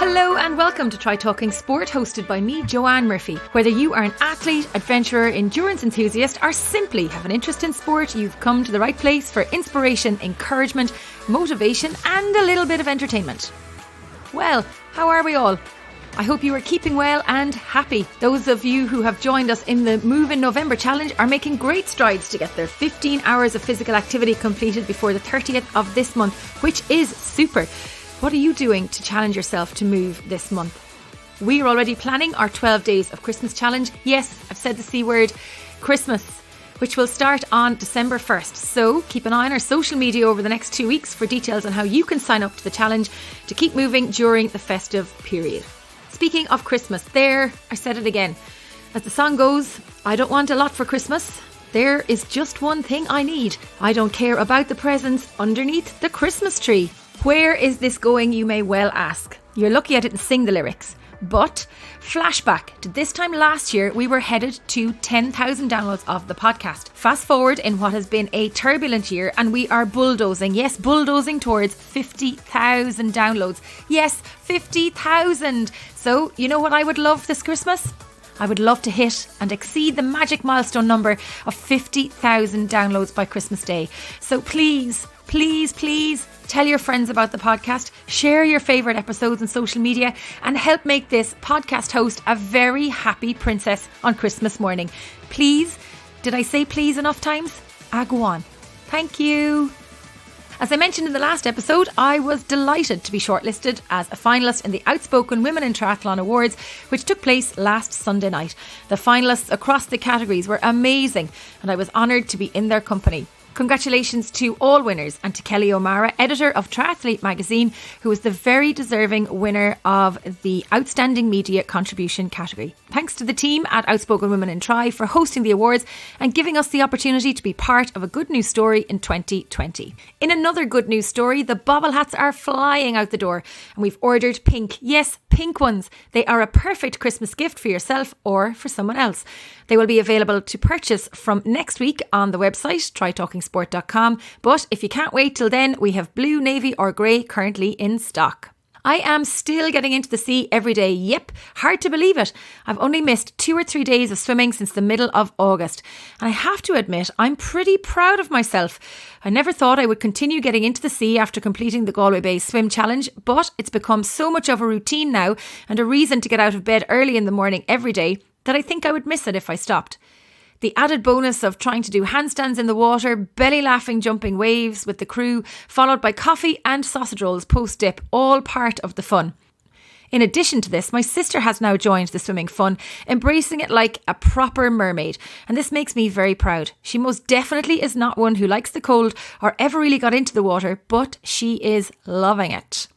Hello and welcome to Try Talking Sport, hosted by me, Joanne Murphy. Whether you are an athlete, adventurer, endurance enthusiast, or simply have an interest in sport, you've come to the right place for inspiration, encouragement, motivation, and a little bit of entertainment. Well, how are we all? I hope you are keeping well and happy. Those of you who have joined us in the Move in November challenge are making great strides to get their 15 hours of physical activity completed before the 30th of this month, which is super. What are you doing to challenge yourself to move this month? We are already planning our 12 days of Christmas challenge. Yes, I've said the C word, Christmas, which will start on December 1st. So keep an eye on our social media over the next 2 weeks for details on how you can sign up to the challenge to keep moving during the festive period. Speaking of Christmas, there, I said it again. As the song goes, I don't want a lot for Christmas. There is just one thing I need. I don't care about the presents underneath the Christmas tree. Where is this going, you may well ask? You're lucky I didn't sing the lyrics. But flashback to this time last year, we were headed to 10,000 downloads of the podcast. Fast forward in what has been a turbulent year and we are bulldozing towards 50,000 downloads. Yes, 50,000. So you know what I would love this Christmas? I would love to hit and exceed the magic milestone number of 50,000 downloads by Christmas Day. So please tell your friends about the podcast, share your favourite episodes on social media, and help make this podcast host a very happy princess on Christmas morning. Please, did I say please enough times? Go on. Thank you. As I mentioned in the last episode, I was delighted to be shortlisted as a finalist in the Outspoken Women in Triathlon Awards, which took place last Sunday night. The finalists across the categories were amazing, and I was honoured to be in their company. Congratulations to all winners and to Kelly O'Mara, editor of Triathlete magazine, who was the very deserving winner of the Outstanding Media Contribution category. Thanks to the team at Outspoken Women in Tri for hosting the awards and giving us the opportunity to be part of a good news story in 2020. In another good news story, the bobble hats are flying out the door and we've ordered pink. Yes, pink ones. They are a perfect Christmas gift for yourself or for someone else. They will be available to purchase from next week on the website, trytalkingsport.com. But if you can't wait till then, we have blue, navy or grey currently in stock. I am still getting into the sea every day. Yep, hard to believe it. I've only missed 2 or 3 days of swimming since the middle of August. And I have to admit, I'm pretty proud of myself. I never thought I would continue getting into the sea after completing the Galway Bay Swim Challenge, but it's become so much of a routine now and a reason to get out of bed early in the morning every day that I think I would miss it if I stopped. The added bonus of trying to do handstands in the water, belly laughing jumping waves with the crew, followed by coffee and sausage rolls post-dip, all part of the fun. In addition to this, my sister has now joined the swimming fun, embracing it like a proper mermaid, and this makes me very proud. She most definitely is not one who likes the cold or ever really got into the water, but she is loving it.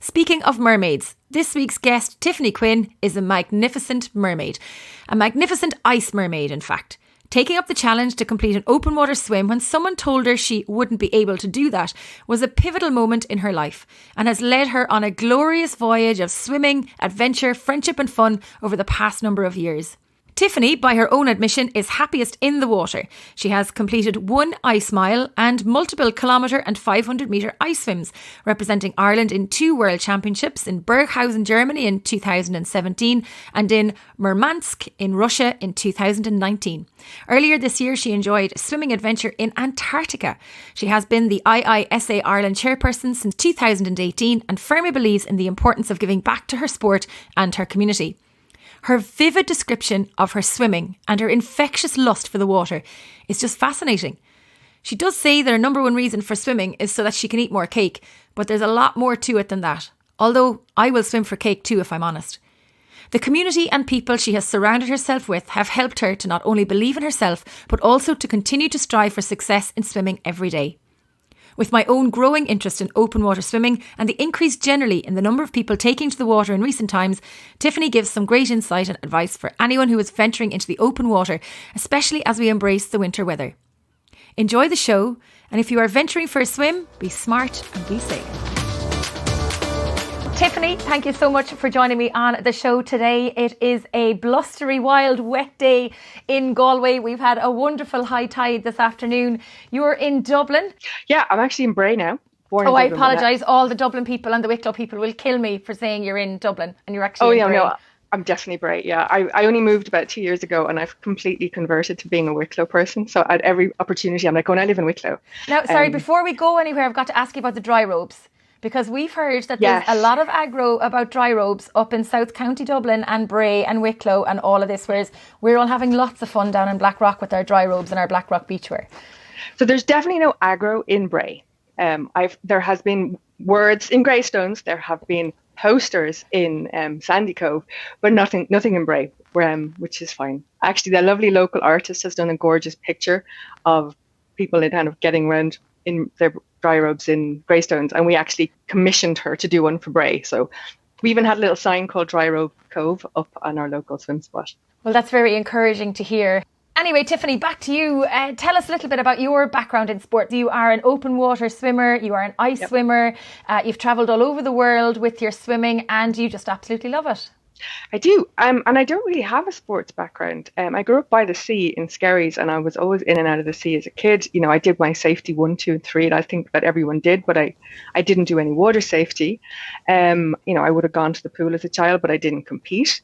Speaking of mermaids, this week's guest, Tiffiny Quinn, is a magnificent mermaid. A magnificent ice mermaid, in fact. Taking up the challenge to complete an open water swim when someone told her she wouldn't be able to do that was a pivotal moment in her life and has led her on a glorious voyage of swimming, adventure, friendship and fun over the past number of years. Tiffiny, by her own admission, is happiest in the water. She has completed 1 ice mile and multiple kilometre and 500 metre ice swims, representing Ireland in 2 World Championships in Berghausen, Germany in 2017 and in Murmansk in Russia in 2019. Earlier this year, she enjoyed a swimming adventure in Antarctica. She has been the IISA Ireland chairperson since 2018 and firmly believes in the importance of giving back to her sport and her community. Her vivid description of her swimming and her infectious lust for the water is just fascinating. She does say that her number one reason for swimming is so that she can eat more cake, but there's a lot more to it than that. Although I will swim for cake too, if I'm honest. The community and people she has surrounded herself with have helped her to not only believe in herself, but also to continue to strive for success in swimming every day. With my own growing interest in open water swimming and the increase generally in the number of people taking to the water in recent times, Tiffiny gives some great insight and advice for anyone who is venturing into the open water, especially as we embrace the winter weather. Enjoy the show, and if you are venturing for a swim, be smart and be safe. Tiffiny, thank you so much for joining me on the show today. It is a blustery, wild, wet day in Galway. We've had a wonderful high tide this afternoon. You're in Dublin. Yeah, I'm actually in Bray now. Born in Oh, I Dublin, but apologise. All the Dublin people and the Wicklow people will kill me for saying you're in Dublin and you're Oh, actually in yeah, Bray. no, I'm definitely Bray. Yeah, I only moved about 2 years ago and I've completely converted to being a Wicklow person. So at every opportunity, I'm like, oh, and I live in Wicklow. Now, sorry, before we go anywhere, I've got to ask you about the dry robes. Because we've heard that there's a Yes. lot of aggro about dry robes up in South County Dublin and Bray and Wicklow and all of this, whereas we're all having lots of fun down in Blackrock with our dry robes and our Blackrock beachwear. So there's definitely no aggro in Bray. There has been words in Greystones. There have been posters in Sandy Cove, but nothing in Bray, which is fine. Actually, the lovely local artist has done a gorgeous picture of people in kind of getting around in their dry robes in Greystones, and we actually commissioned her to do one for Bray. So we even had a little sign called Dry Robe Cove up on our local swim spot. Well, that's very encouraging to hear. Anyway, Tiffiny, back to you. Tell us a little bit about your background in sport. You are an open water swimmer, you are an ice swimmer, you've travelled all over the world with your swimming and you just absolutely love it. I do. And I don't really have a sports background. I grew up by the sea in Skerries and I was always in and out of the sea as a kid. You know, I did my safety 1, 2, and 3, and I think that everyone did, but I didn't do any water safety. You know, I would have gone to the pool as a child, but I didn't compete.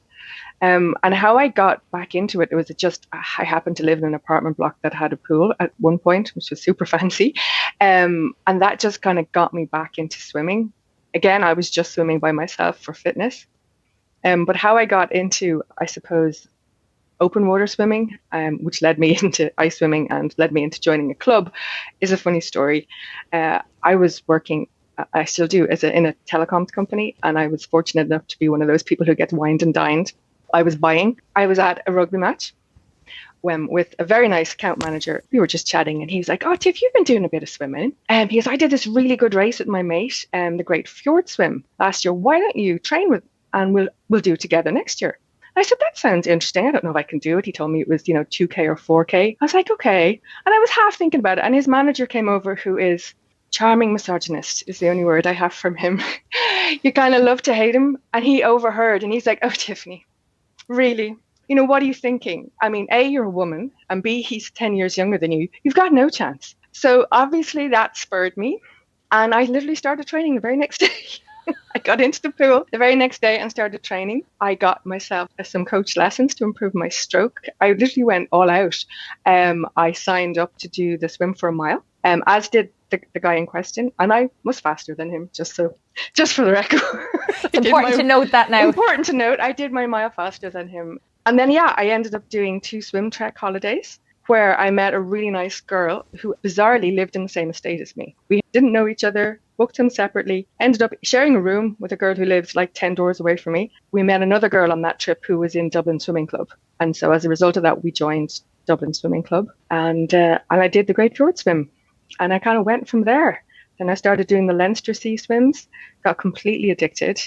And how I got back into it, was just, I happened to live in an apartment block that had a pool at one point, which was super fancy. And that just kind of got me back into swimming. Again, I was just swimming by myself for fitness. But how I got into, I suppose, open water swimming, which led me into ice swimming and led me into joining a club, is a funny story. I was working, I still do, in a telecoms company, and I was fortunate enough to be one of those people who gets wined and dined. I was at a rugby match with a very nice account manager. We were just chatting and he's like, oh, Tiff, you've been doing a bit of swimming. And he goes, I did this really good race with my mate, the Great Fjord Swim last year. Why don't you train with, and we'll do it together next year. I said, that sounds interesting. I don't know if I can do it. He told me it was, 2K or 4K. I was like, okay. And I was half thinking about it. And his manager came over, who is charming misogynist, is the only word I have from him. You kind of love to hate him. And he overheard and he's like, oh, Tiffany, really? What are you thinking? I mean, A, you're a woman, and B, he's 10 years younger than you. You've got no chance. So obviously that spurred me. And I literally started training the very next day. I got into the pool the very next day and started training. I got myself some coach lessons to improve my stroke. I literally went all out. I signed up to do the swim for a mile, as did the guy in question. And I was faster than him, just for the record. It's important to note that now. Important to note, I did my mile faster than him. And then, I ended up doing 2 swim trek holidays where I met a really nice girl who bizarrely lived in the same estate as me. We didn't know each other, booked them separately, ended up sharing a room with a girl who lives like 10 doors away from me. We met another girl on that trip who was in Dublin Swimming Club. And so as a result of that, we joined Dublin Swimming Club and I did the Great Fjord Swim. And I kind of went from there. Then I started doing the Leinster Sea swims, got completely addicted.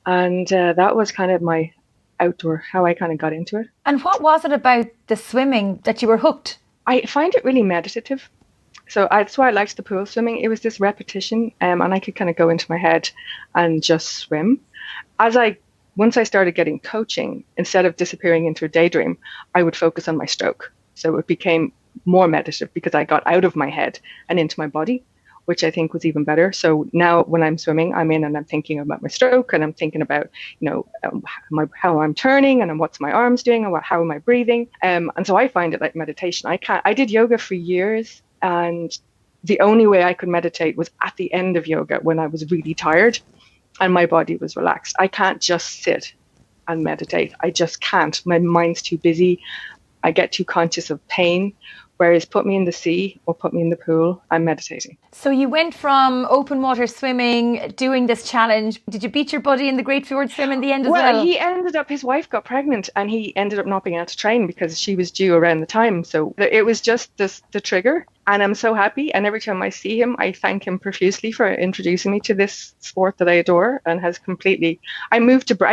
And that was kind of my outdoor, how I kind of got into it. And what was it about the swimming that you were hooked? I find it really meditative. So that's why I liked the pool swimming. It was this repetition, and I could kind of go into my head and just swim. Once I started getting coaching, instead of disappearing into a daydream, I would focus on my stroke. So it became more meditative because I got out of my head and into my body, which I think was even better. So now when I'm swimming, I'm in and I'm thinking about my stroke and I'm thinking about, how I'm turning and what's my arms doing and how am I breathing. And so I find it like meditation. I did yoga for years, and the only way I could meditate was at the end of yoga when I was really tired and my body was relaxed. I can't just sit and meditate. I just can't. My mind's too busy. I get too conscious of pain. Whereas put me in the sea or put me in the pool, I'm meditating. So you went from open water swimming, doing this challenge. Did you beat your buddy in the Great Fjord Swim in the end as well? Well, he ended up, his wife got pregnant and he ended up not being able to train because she was due around the time. So it was just the trigger. And I'm so happy. And every time I see him, I thank him profusely for introducing me to this sport that I adore and has completely... I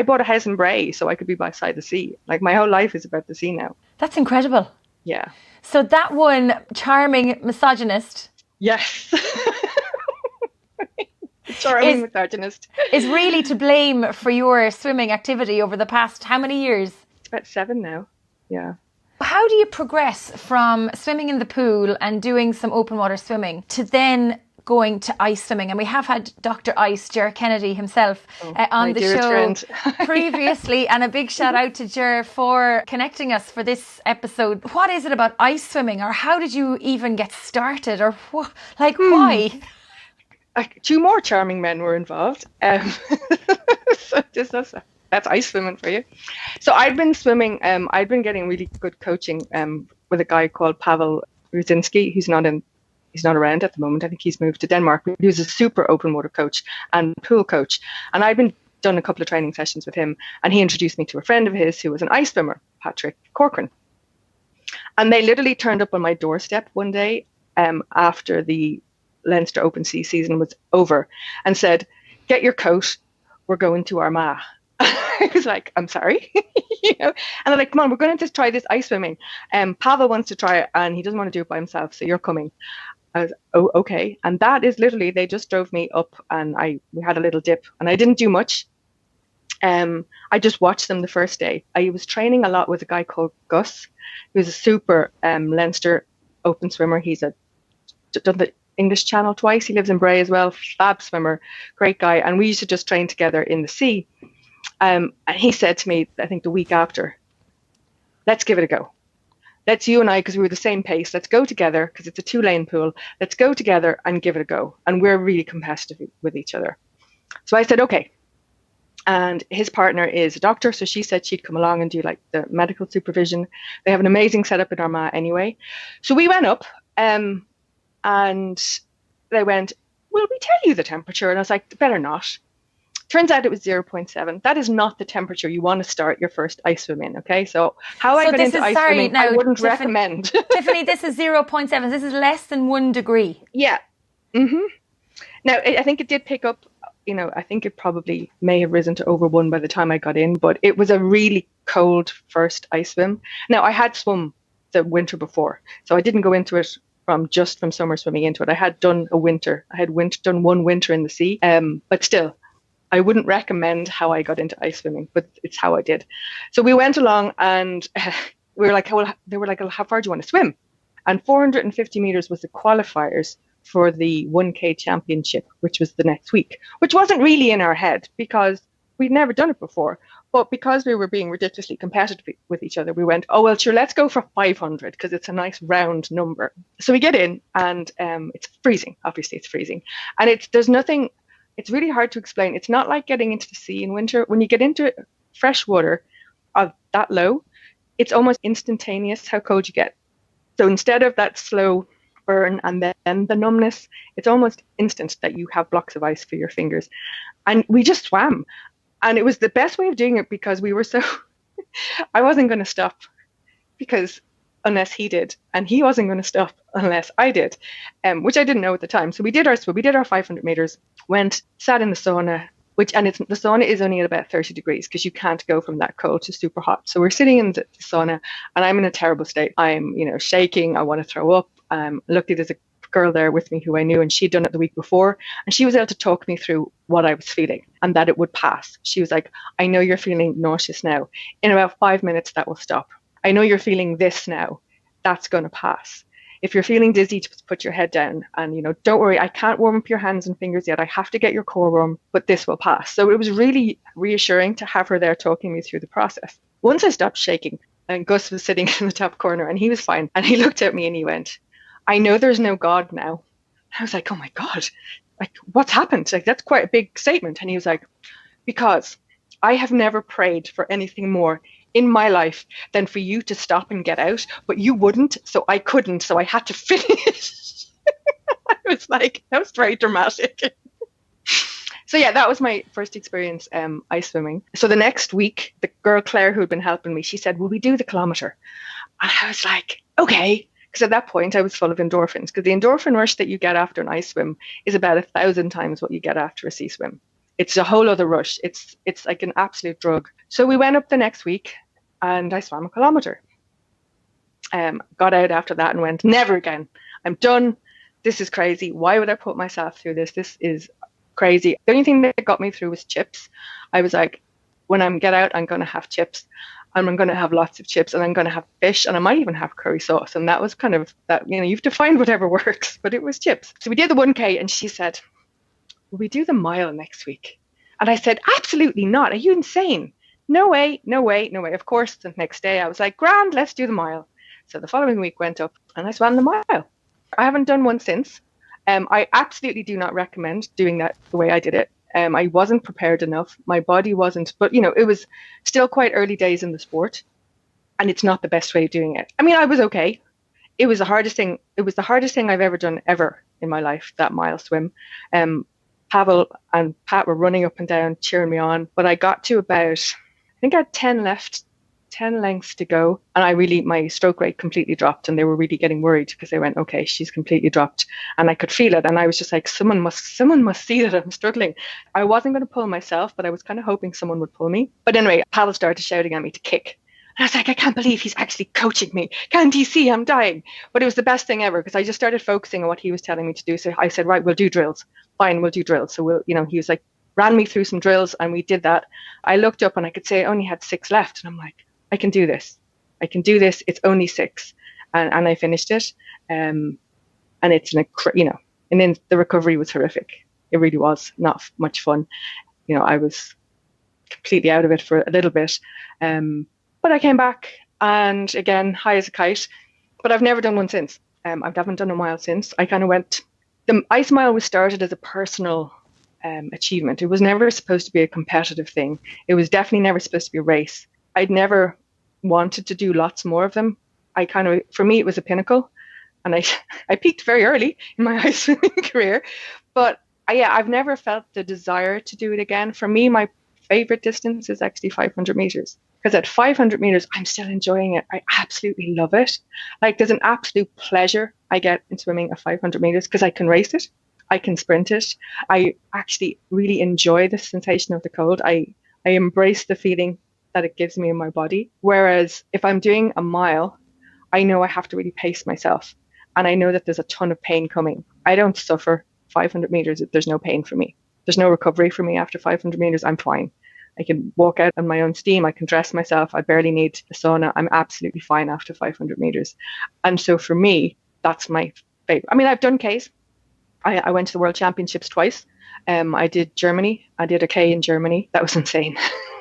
bought a house in Bray so I could be beside the sea. Like my whole life is about the sea now. That's incredible. Yeah. So that one, charming misogynist. Yes. Charming misogynist. Is really to blame for your swimming activity over the past how many years? It's about 7 now. Yeah. How do you progress from swimming in the pool and doing some open water swimming to then going to ice swimming. And we have had Dr. Ice, Ger Kennedy himself, on the show previously. And a big shout out to Ger for connecting us for this episode. What is it about ice swimming, or how did you even get started, or why? Two more charming men were involved. So that's ice swimming for you. So I'd been swimming. I'd been getting really good coaching with a guy called Pavel Ruzinski. He's not around at the moment. I think he's moved to Denmark. He was a super open water coach and pool coach. And I'd been done a couple of training sessions with him. And he introduced me to a friend of his who was an ice swimmer, Patrick Corcoran. And they literally turned up on my doorstep one day after the Leinster Open Sea season was over and said, "Get your coat. We're going to Armagh." I was like, "I'm sorry." And they're like, "Come on, we're going to try this ice swimming. Pavel wants to try it and he doesn't want to do it by himself, so you're coming." I was, "Oh, okay." And that is literally, they just drove me up and we had a little dip and I didn't do much. I just watched them the first day. I was training a lot with a guy called Gus, who's a super Leinster Open swimmer. He's done the English Channel twice. He lives in Bray as well. Fab swimmer, great guy. And we used to just train together in the sea. And he said to me, I think the week after, "Let's give it a go. Let's, you and I, because we were the same pace, let's go together, because it's a 2-lane pool. Let's go together and give it a go. And we're really competitive with each other." So I said, okay. And his partner is a doctor. So she said she'd come along and do like the medical supervision. They have an amazing setup in Armagh anyway. So we went up and they went, "Will we tell you the temperature?" And I was like, "Better not." Turns out it was 0.7. That is not the temperature you want to start your first ice swim in, okay? So how I got into ice swimming, now, I wouldn't recommend. Tiffany, this is 0.7. This is less than 1 degree. Yeah. Mm-hmm. Now, I think it did pick up, I think it probably may have risen to over 1 by the time I got in, but it was a really cold first ice swim. Now, I had swum the winter before, so I didn't go into it from summer swimming into it. I had done a winter. I had done 1 winter in the sea, but still, I wouldn't recommend how I got into ice swimming, but it's how I did. So we went along and we were like, they were like, "How far do you want to swim?" And 450 meters was the qualifiers for the 1K championship, which was the next week, which wasn't really in our head because we'd never done it before. But because we were being ridiculously competitive with each other, we went, "Oh, well, sure, let's go for 500 because it's a nice round number." So we get in and it's freezing. Obviously, it's freezing. And it's really hard to explain. It's not like getting into the sea in winter. When you get into fresh water of that low, it's almost instantaneous how cold you get. So instead of that slow burn and then the numbness, it's almost instant that you have blocks of ice for your fingers. And we just swam. And it was the best way of doing it because we were so... I wasn't going to stop unless he did, and he wasn't going to stop unless I did, which I didn't know at the time. So we did our 500 meters, sat in the sauna, the sauna is only at about 30 degrees because you can't go from that cold to super hot. So we're sitting in the sauna and I'm in a terrible state. I'm, shaking. I want to throw up. Luckily there's a girl there with me who I knew and she'd done it the week before and she was able to talk me through what I was feeling and that it would pass. She was like, "I know you're feeling nauseous now. In about 5 minutes that will stop. I know you're feeling this now. That's going to pass. If you're feeling dizzy, just put your head down and, don't worry, I can't warm up your hands and fingers yet. I have to get your core warm, but this will pass." So it was really reassuring to have her there talking me through the process. Once I stopped shaking and Gus was sitting in the top corner and he was fine. And he looked at me and he went, "I know there's no God now." I was like, "Oh my God, like what's happened?" Like, that's quite a big statement. And he was like, "Because I have never prayed for anything more in my life than for you to stop and get out, but you wouldn't, so I couldn't, so I had to finish." I was like, that was very dramatic. So yeah, that was my first experience ice swimming. So the next week, the girl Claire who had been helping me, she said, "Will we do the kilometre?" And I was like, okay. Because at that point I was full of endorphins, because the endorphin rush that you get after an ice swim is about 1,000 times what you get after a sea swim. It's a whole other rush. It's like an absolute drug. So we went up the next week and I swam a kilometre. Got out after that and went, "Never again. I'm done. This is crazy. Why would I put myself through this? This is crazy." The only thing that got me through was chips. I was like, when I get out, I'm going to have chips. and I'm going to have lots of chips, and I'm going to have fish, and I might even have curry sauce. And that was kind of that, you have to find whatever works, but it was chips. So we did the 1K, and she said, will we do the mile next week? And I said, absolutely not. Are you insane? No way, no way, no way. Of course, the next day I was like, grand, let's do the mile. So the following week went up and I swam the mile. I haven't done one since. I absolutely do not recommend doing that the way I did it. I wasn't prepared enough. My body wasn't, but it was still quite early days in the sport, and it's not the best way of doing it. I mean, I was okay. It was the hardest thing. It was the hardest thing I've ever done ever in my life, that mile swim. Pavel and Pat were running up and down, cheering me on, but I got to about, I think I had 10 left, 10 lengths to go. And my stroke rate completely dropped, and they were really getting worried because they went, okay, she's completely dropped. And I could feel it. And I was just like, someone must see that I'm struggling. I wasn't going to pull myself, but I was kind of hoping someone would pull me. But anyway, Pavel started shouting at me to kick. And I was like, I can't believe he's actually coaching me. Can't he see I'm dying? But it was the best thing ever, because I just started focusing on what he was telling me to do. So I said, right, we'll do drills. Fine, we'll do drills. So he was like, ran me through some drills, and we did that. I looked up and I could say I only had 6 left. And I'm like, I can do this. I can do this. It's only 6. And I finished it. And it's, and then the recovery was horrific. It really was not much fun. I was completely out of it for a little bit. But I came back, and again, high as a kite. But I've never done one since. I haven't done a mile since. I kind of the ice mile was started as a personal achievement. It was never supposed to be a competitive thing. It was definitely never supposed to be a race. I'd never wanted to do lots more of them. For me, it was a pinnacle. And I peaked very early in my ice swimming career. But I've never felt the desire to do it again. For me, my favorite distance is actually 500 meters. Because at 500 meters, I'm still enjoying it. I absolutely love it. Like, there's an absolute pleasure I get in swimming at 500 meters because I can race it. I can sprint it. I actually really enjoy the sensation of the cold. I embrace the feeling that it gives me in my body. Whereas if I'm doing a mile, I know I have to really pace myself. And I know that there's a ton of pain coming. I don't suffer 500 meters. There's no pain for me. There's no recovery for me after 500 meters. I'm fine. I can walk out on my own steam. I can dress myself. I barely need a sauna. I'm absolutely fine after 500 meters. And so for me, that's my favorite. I mean, I've done Ks. I went to the World Championships twice. I did Germany. I did a K in Germany. That was insane.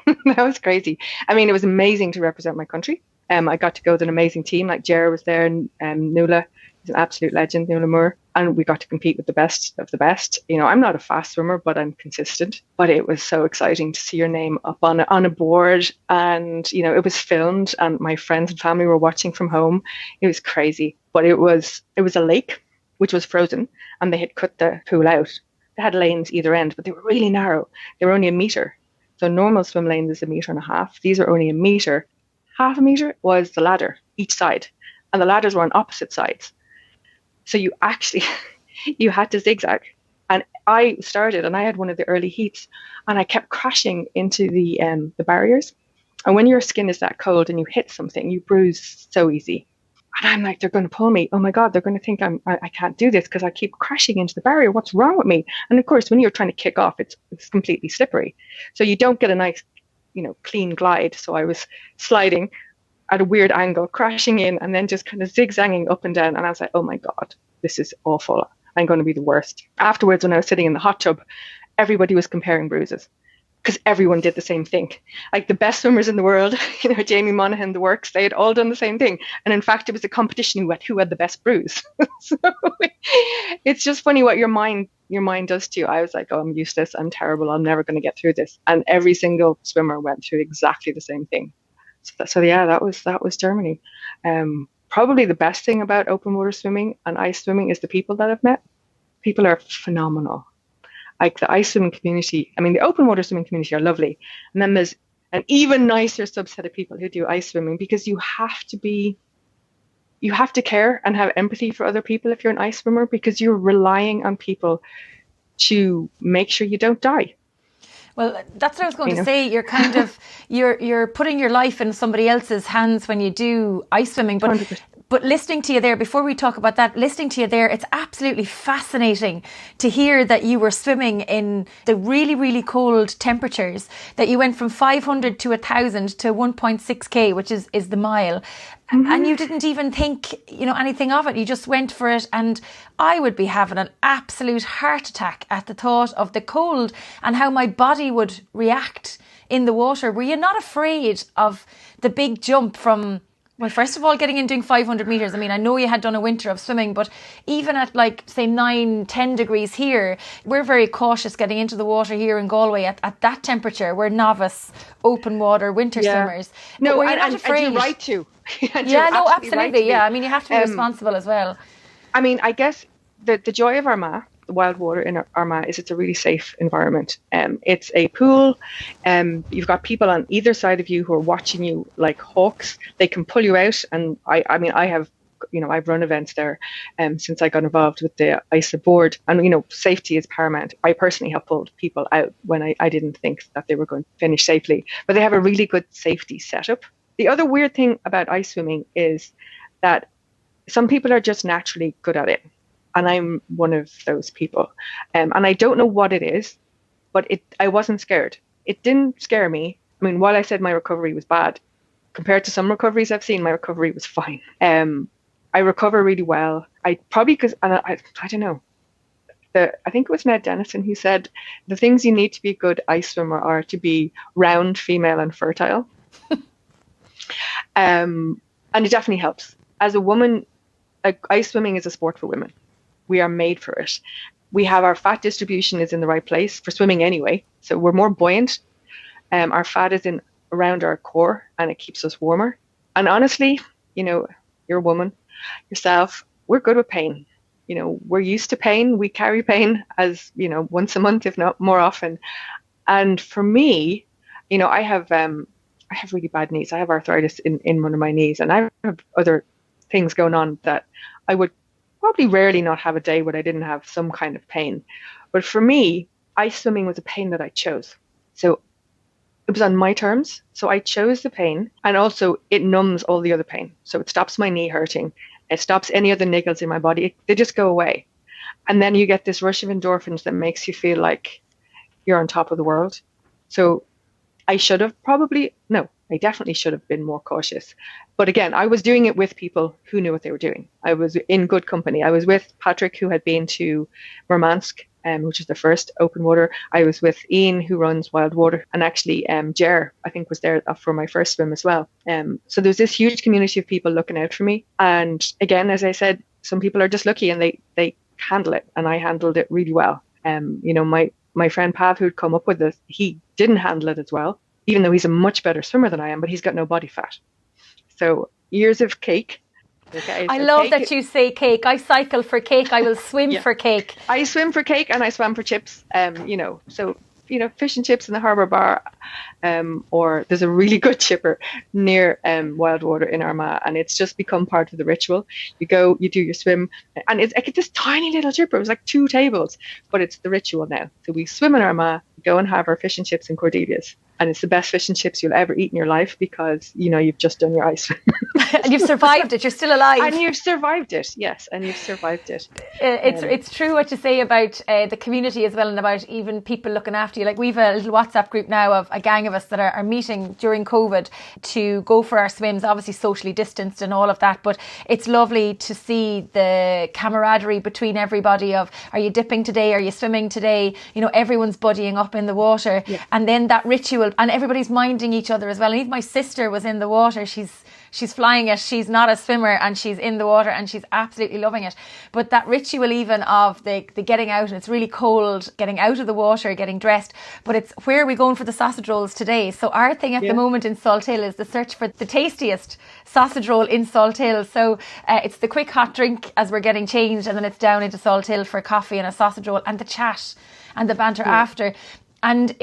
That was crazy. I mean, it was amazing to represent my country. I got to go with an amazing team. Like Jera was there, and Nuala is an absolute legend, Nuala Moore. And we got to compete with the best of the best. I'm not a fast swimmer, but I'm consistent. But it was so exciting to see your name up on a board. And, it was filmed, and my friends and family were watching from home. It was crazy. But it was a lake, which was frozen, and they had cut the pool out. They had lanes either end, but they were really narrow. They were only 1 meter. So normal swim lanes is 1.5 meters. These are only 1 meter. Half a meter was the ladder each side, and the ladders were on opposite sides. So you had to zigzag. And I started, and I had one of the early heats, and I kept crashing into the barriers. And when your skin is that cold and you hit something, you bruise so easy. And I'm like, they're going to pull me. Oh my God, they're going to think I can't do this because I keep crashing into the barrier. What's wrong with me? And of course, when you're trying to kick off, it's completely slippery. So you don't get a nice, clean glide. So I was sliding at a weird angle, crashing in, and then just kind of zigzagging up and down. And I was like, oh my God, this is awful. I'm going to be the worst. Afterwards, when I was sitting in the hot tub, everybody was comparing bruises because everyone did the same thing. Like the best swimmers in the world, Jamie Monaghan, the works, they had all done the same thing. And in fact, it was a competition who had the best bruise. So it's just funny what your mind does to you. I was like, oh, I'm useless. I'm terrible. I'm never going to get through this. And every single swimmer went through exactly the same thing. So that was Germany. Probably the best thing about open water swimming and ice swimming is the people that I've met. People are phenomenal. Like the ice swimming community, the open water swimming community are lovely. And then there's an even nicer subset of people who do ice swimming, because you have to care and have empathy for other people if you're an ice swimmer, because you're relying on people to make sure you don't die. Well, that's what I was going to say. You're kind of, you're putting your life in somebody else's hands when you do ice swimming. But 100%. But listening to you there, before we talk about that, listening to you there, it's absolutely fascinating to hear that you were swimming in the really, really cold temperatures, that you went from 500 to 1,000 to 1.6k, which is the mile. And you didn't even think, anything of it. You just went for it. And I would be having an absolute heart attack at the thought of the cold and how my body would react in the water. Were you not afraid of the big jump from, well, first of all, getting in doing 500 metres? I mean, I know you had done a winter of swimming, but even at say 9-10 degrees here, we're very cautious getting into the water here in Galway at that temperature. We're novice, open water, winter swimmers. No, were you not afraid? And you're right to. Absolutely. Right I mean, you have to be responsible as well. I mean, I guess the joy of Armagh, the wild water in Armagh, is it's a really safe environment. It's a pool. You've got people on either side of you who are watching you like hawks. They can pull you out. And I have, I've run events there since I got involved with the ISA board. And, safety is paramount. I personally have pulled people out when I didn't think that they were going to finish safely. But they have a really good safety setup. The other weird thing about ice swimming is that some people are just naturally good at it. And I'm one of those people. And I don't know what it is, but I wasn't scared. It didn't scare me. I mean, while I said my recovery was bad, compared to some recoveries I've seen, my recovery was fine. I recover really well. I don't know. I think it was Ned Dennison who said the things you need to be a good ice swimmer are to be round, female, and fertile. And it definitely helps. As a woman, ice swimming is a sport for women. We are made for it. We have our fat distribution is in the right place for swimming anyway. So we're more buoyant. Our fat is in around our core and it keeps us warmer. And honestly, you're a woman yourself. We're good with pain. We're used to pain. We carry pain as, once a month, if not more often. And for me, I have really bad knees. I have arthritis in one of my knees, and I have other things going on that I would probably rarely not have a day where I didn't have some kind of pain. But for me, ice swimming was a pain that I chose. So it was on my terms. So I chose the pain, and also it numbs all the other pain. So it stops my knee hurting. It stops any other niggles in my body. They just go away. And then you get this rush of endorphins that makes you feel like you're on top of the world. So I definitely should have been more cautious. But again, I was doing it with people who knew what they were doing. I was in good company. I was with Patrick, who had been to Murmansk, which is the first open water. I was with Ian, who runs wild water. And actually, Jer, I think, was there for my first swim as well. So there's this huge community of people looking out for me. And again, as I said, some people are just lucky and they handle it. And I handled it really well. My friend Pav, who'd come up with this, he didn't handle it as well, even though he's a much better swimmer than I am, but he's got no body fat. So years of cake. Okay, I love that you say cake. I cycle for cake. I will swim for cake. I swim for cake and I swam for chips. So fish and chips in the harbour bar, or there's a really good chipper near wild water in Armagh, and it's just become part of the ritual. You go, you do your swim, and it's like this tiny little chipper. It was like 2 tables, but it's the ritual now. So we swim in Armagh, go and have our fish and chips in Cordelia's. And it's the best fish and chips you'll ever eat in your life because, you've just done your ice swim. And you've survived it. You're still alive. And you've survived it. Yes. And you've survived it. It's true what you say about the community as well, and about even people looking after you. Like, we've a little WhatsApp group now of a gang of us that are meeting during COVID to go for our swims, obviously socially distanced and all of that. But it's lovely to see the camaraderie between everybody of, are you dipping today? Are you swimming today? Everyone's buddying up in the water. Yeah. And then that ritual, and everybody's minding each other as well. And even my sister was in the water. She's flying it. She's not a swimmer and she's in the water and she's absolutely loving it. But that ritual even of the getting out, and it's really cold, getting out of the water, getting dressed. But it's, where are we going for the sausage rolls today? So our thing at the moment in Salthill is the search for the tastiest sausage roll in Salthill. So it's the quick hot drink as we're getting changed, and then it's down into Salthill for coffee and a sausage roll and the chat and the banter after. And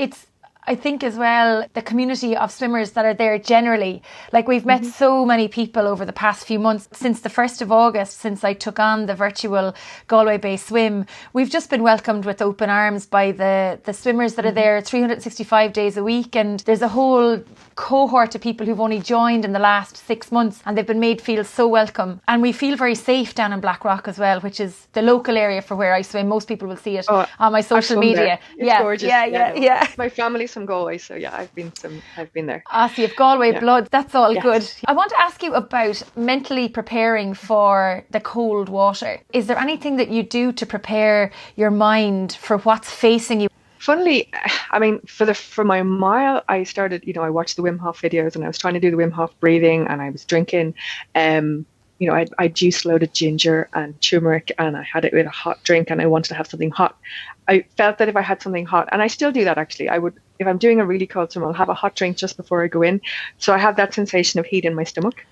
I think as well, the community of swimmers that are there generally, like we've met so many people over the past few months, since the 1st of August, since I took on the virtual Galway Bay swim, we've just been welcomed with open arms by the swimmers that are there 365 days a week. And there's a whole cohort of people who've only joined in the last 6 months, and they've been made feel so welcome. And we feel very safe down in Blackrock as well, which is the local area for where I swim. Most people will see it on my social media. It's gorgeous. Yeah. My family's from Galway, so yeah, I've been there. So you've Galway blood. That's all good. I want to ask you about mentally preparing for the cold water. Is there anything that you do to prepare your mind for what's facing you? Funnily, I mean, for my mile, I started, I watched the Wim Hof videos, and I was trying to do the Wim Hof breathing, and I was drinking, I juice loaded ginger and turmeric, and I had it with a hot drink, and I wanted to have something hot. I felt that if I had something hot, and I still do that actually, I would, if I'm doing a really cold swim, I'll have a hot drink just before I go in. So I have that sensation of heat in my stomach,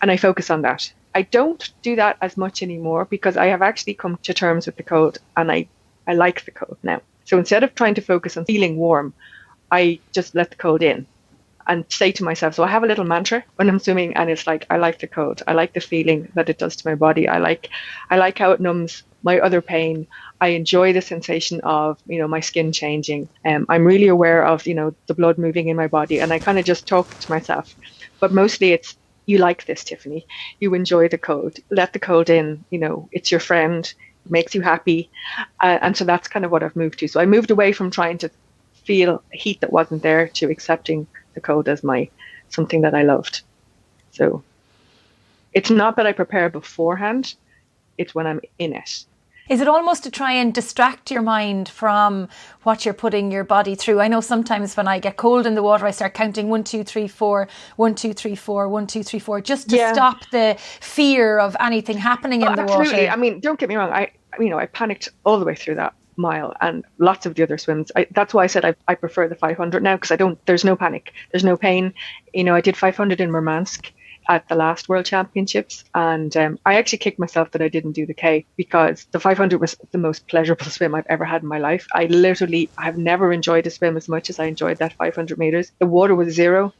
and I focus on that. I don't do that as much anymore because I have actually come to terms with the cold, and I like the cold now. So instead of trying to focus on feeling warm, I just let the cold in and say to myself, so I have a little mantra when I'm swimming, and it's like, I like the cold. I like the feeling that it does to my body. I like how it numbs my other pain. I enjoy the sensation of, my skin changing. I'm really aware of, the blood moving in my body, and I kind of just talk to myself. But mostly it's, you like this, Tiffiny. You enjoy the cold. Let the cold in. It's your friend. It makes you happy. And so that's kind of what I've moved to. So I moved away from trying to feel heat that wasn't there to accepting the cold as something that I loved. So it's not that I prepare beforehand. It's when I'm in it. Is it almost to try and distract your mind from what you're putting your body through? I know sometimes when I get cold in the water, I start counting 1, 2, 3, 4, 1, 2, 3, 4, 1, 2, 3, 4, just to stop the fear of anything happening in the water. Absolutely. I mean, don't get me wrong. I panicked all the way through that mile, and lots of the other swims. That's why I said I prefer the 500 now, because there's no panic. There's no pain. I did 500 in Murmansk at the last World Championships, and I actually kicked myself that I didn't do the K, because the 500 was the most pleasurable swim I've ever had in my life. I have never enjoyed a swim as much as I enjoyed that 500 meters. The water was 0,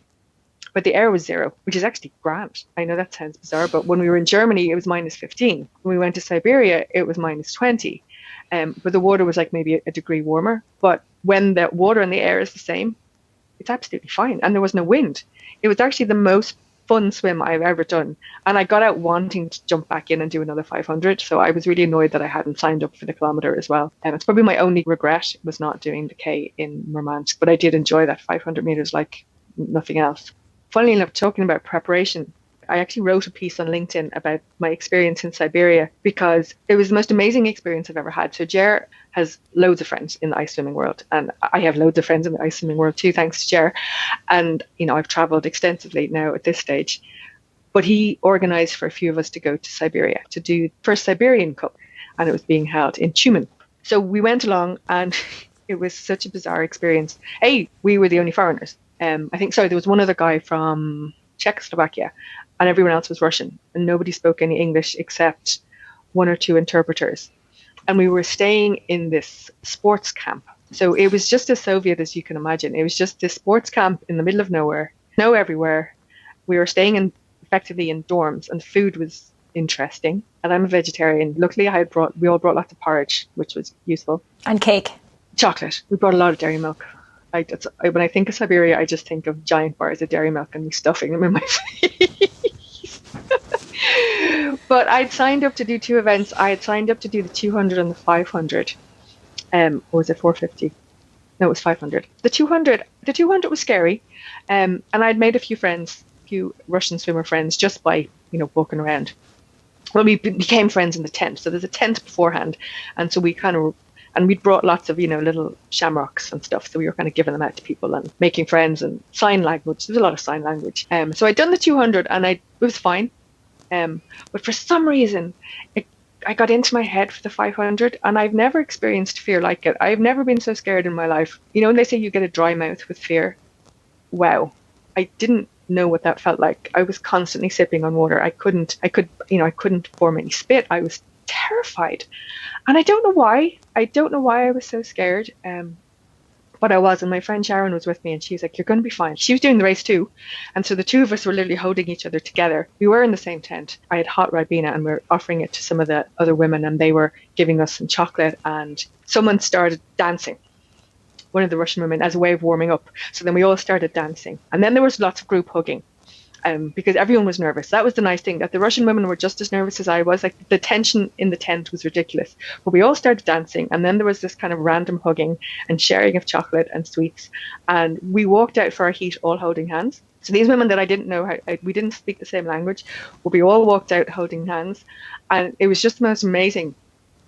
but the air was 0, which is actually grand. I know that sounds bizarre, but when we were in Germany, it was -15. When we went to Siberia, it was -20. But the water was like maybe a degree warmer. But when the water and the air is the same, it's absolutely fine. And there was no wind. It was actually the most fun swim I've ever done. And I got out wanting to jump back in and do another 500. So I was really annoyed that I hadn't signed up for the kilometer as well. And it's probably my only regret was not doing the K in Murmansk. But I did enjoy that 500 meters like nothing else. Funnily enough, talking about preparation, I actually wrote a piece on LinkedIn about my experience in Siberia, because it was the most amazing experience I've ever had. So Ger has loads of friends in the ice swimming world, and I have loads of friends in the ice swimming world too, thanks to Ger. And, I've traveled extensively now at this stage. But he organized for a few of us to go to Siberia to do the first Siberian Cup, and it was being held in Tyumen. So we went along, and it was such a bizarre experience. We were the only foreigners. There was one other guy from Czechoslovakia, and everyone else was Russian, and nobody spoke any English except 1 or 2 interpreters. And we were staying in this sports camp. So it was just as Soviet as you can imagine. It was just this sports camp in the middle of nowhere, snow everywhere. We were staying effectively in dorms, and food was interesting. And I'm a vegetarian. Luckily, we all brought lots of porridge, which was useful. And cake. Chocolate. We brought a lot of dairy milk. When I think of Siberia, I just think of giant bars of dairy milk and me stuffing them in my face. But I'd signed up to do 2 events. I had signed up to do the 200 and the 500. Or was it 450? No, it was 500. The 200 was scary. And I'd made a few Russian swimmer friends just by, walking around. Well, we became friends in the tent. So there's a tent beforehand. And so we'd brought lots of, little shamrocks and stuff. So we were kind of giving them out to people and making friends, and sign language. There's a lot of sign language. So I'd done the 200, and it was fine. But for some reason, I got into my head for the 500, and I've never experienced fear like it. I've never been so scared in my life. When they say you get a dry mouth with fear, wow. I didn't know what that felt like. I was constantly sipping on water. I couldn't form any spit. I was terrified. And I don't know why. I was so scared. But I was, and my friend Sharon was with me, and she was like, "You're going to be fine." She was doing the race too. And so the two of us were literally holding each other together. We were in the same tent. I had hot Ribena, and we were offering it to some of the other women, and they were giving us some chocolate, and someone started dancing, one of the Russian women, as a way of warming up. So then we all started dancing. And then there was lots of group hugging. Because everyone was nervous. That was the nice thing, that the Russian women were just as nervous as I was. Like, the tension in the tent was ridiculous. But we all started dancing, and then there was this kind of random hugging and sharing of chocolate and sweets. And we walked out for our heat all holding hands. So these women that I didn't know, we didn't speak the same language, but we all walked out holding hands. And it was just the most amazing.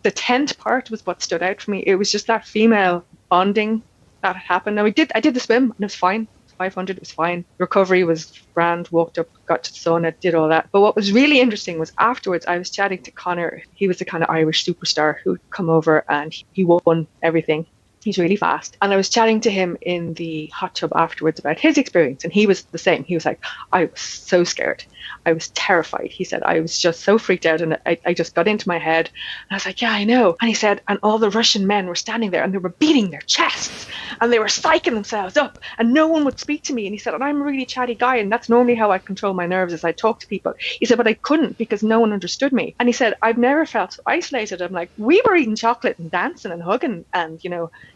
The tent part was what stood out for me. It was just that female bonding that happened. Now, I did the swim, and it was fine. 500, it was fine. Recovery was grand, walked up, got to the sauna, did all that. But what was really interesting was afterwards, I was chatting to Connor. He was the kind of Irish superstar who'd come over, and he won everything. He's really fast. And I was chatting to him in the hot tub afterwards about his experience. And he was the same. He was like, "I was so scared. I was terrified." He said, "I was just so freaked out, and I just got into my head." And I was like, "Yeah, I know." And he said, and all the Russian men were standing there, and they were beating their chests, and they were psyching themselves up, and no one would speak to me. And he said, and I'm a really chatty guy, and that's normally how I control my nerves, as I talk to people. He said, but I couldn't, because no one understood me. And he said, I've never felt so isolated. I'm like, we were eating chocolate and dancing and hugging, and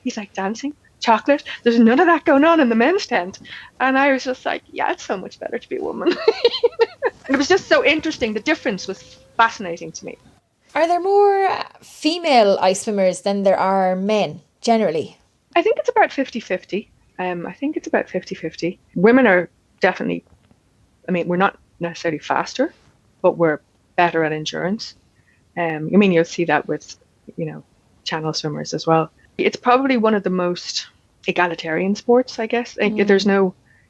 he's like, dancing, chocolate, there's none of that going on in the men's tent. And I was just like, yeah, it's so much better to be a woman. And it was just so interesting. The difference was fascinating to me. Are there more female ice swimmers than there are men generally? I think it's about 50-50. I think it's about 50-50. Women are definitely, we're not necessarily faster, but we're better at endurance. You'll see that with, channel swimmers as well. It's probably one of the most egalitarian sports, I guess.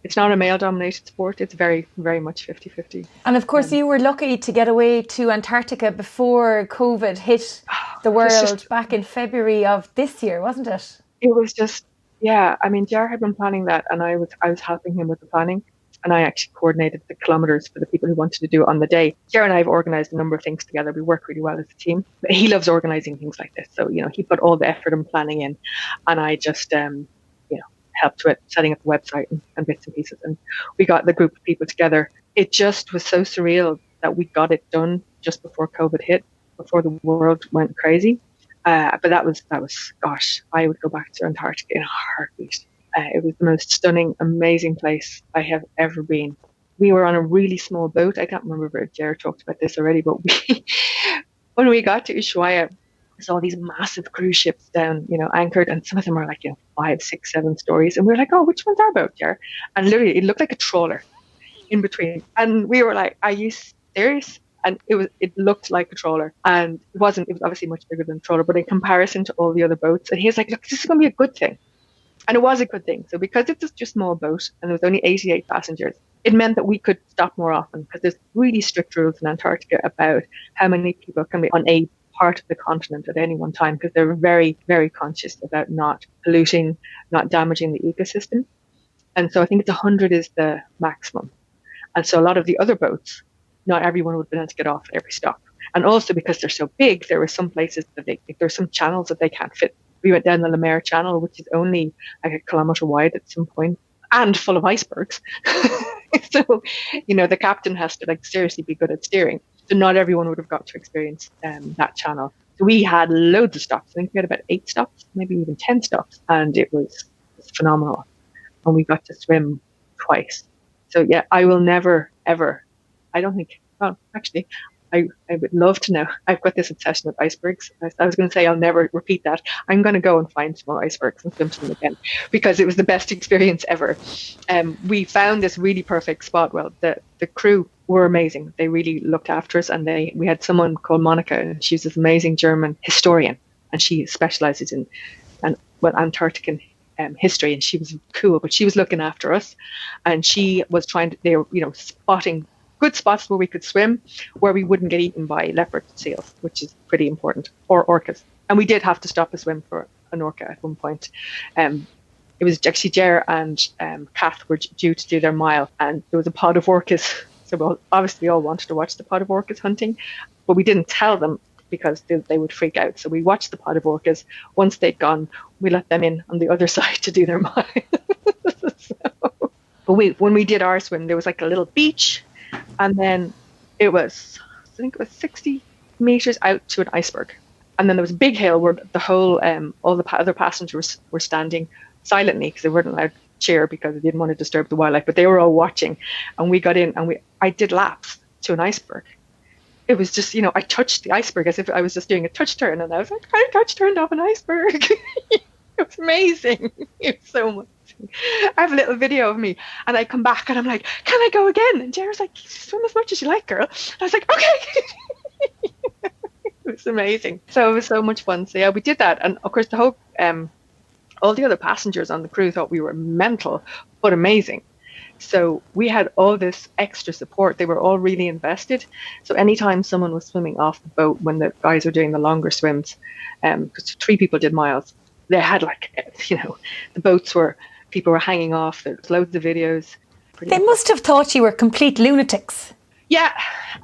It's not a male-dominated sport. It's very, very much 50-50. And of course, you were lucky to get away to Antarctica before COVID hit the world back in February of this year, wasn't it? It was just, yeah. Jar had been planning that, and I was helping him with the planning. And I actually coordinated the kilometers for the people who wanted to do it on the day. Jar and I have organized a number of things together. We work really well as a team. But he loves organizing things like this. So, he put all the effort and planning in. And I just, helped with setting up the website and bits and pieces. And we got the group of people together. It just was so surreal that we got it done just before COVID hit, before the world went crazy. But that was, gosh, I would go back to Antarctica in a heartbeat. It was the most stunning, amazing place I have ever been. We were on a really small boat. I can't remember if Jared talked about this already, but when we got to Ushuaia, I saw these massive cruise ships down, anchored, and some of them are like, 5, 6, 7 stories. And we were like, oh, which one's our boat, Jared? And literally, it looked like a trawler in between. And we were like, are you serious? And it looked like a trawler, and it was obviously much bigger than a trawler, but in comparison to all the other boats. And he was like, look, this is going to be a good thing. And it was a good thing. So because it's just a small boat and there was only 88 passengers, it meant that we could stop more often, because there's really strict rules in Antarctica about how many people can be on a part of the continent at any one time, because they're very, very conscious about not polluting, not damaging the ecosystem. And so I think it's 100 is the maximum. And so a lot of the other boats, not everyone would be able to get off at every stop. And also because they're so big, there were some places that there's some channels that they can't fit. We went down the Lemaire Channel, which is only like a kilometre wide at some point, and full of icebergs. So, the captain has to seriously be good at steering. So not everyone would have got to experience that channel. So we had loads of stops. I think we had about 8 stops, maybe even 10 stops. And it was phenomenal. And we got to swim twice. So yeah, I will never, ever, I don't think, well, actually, I would love to know. I've got this obsession with icebergs. I was going to say I'll never repeat that. I'm going to go and find some more icebergs and swim to them again, because it was the best experience ever. We found this really perfect spot. Well, the crew were amazing. They really looked after us, and we had someone called Monica, and she's this amazing German historian, and she specializes in Antarctican history, and she was cool, but she was looking after us, and she was spotting good spots where we could swim, where we wouldn't get eaten by leopard seals, which is pretty important, or orcas. And we did have to stop a swim for an orca at one point. It was actually Ger and Kath were due to do their mile, and there was a pod of orcas. So obviously we all wanted to watch the pod of orcas hunting, but we didn't tell them because they would freak out. So we watched the pod of orcas. Once they'd gone, we let them in on the other side to do their miles. But when we did our swim, there was like a little beach, and then I think it was 60 meters out to an iceberg. And then there was a big hill where the whole, all the other passengers were standing silently because they weren't allowed to cheer because they didn't want to disturb the wildlife, but they were all watching. And we got in and I did laps to an iceberg. It was just, I touched the iceberg as if I was just doing a touch turn, and I was like, I touch turned off an iceberg. It was amazing. It was so much. I have a little video of me, and I come back and I'm like, can I go again? And Jerry's like, swim as much as you like, girl. And I was like, okay. It was amazing. So it was so much fun. So yeah, we did that. And of course the whole, all the other passengers on the crew thought we were mental, but amazing. So we had all this extra support. They were all really invested. So anytime someone was swimming off the boat when the guys were doing the longer swims, because 3 people did miles, they had the boats were, people were hanging off. There's loads of videos. They must have thought you were complete lunatics. Yeah.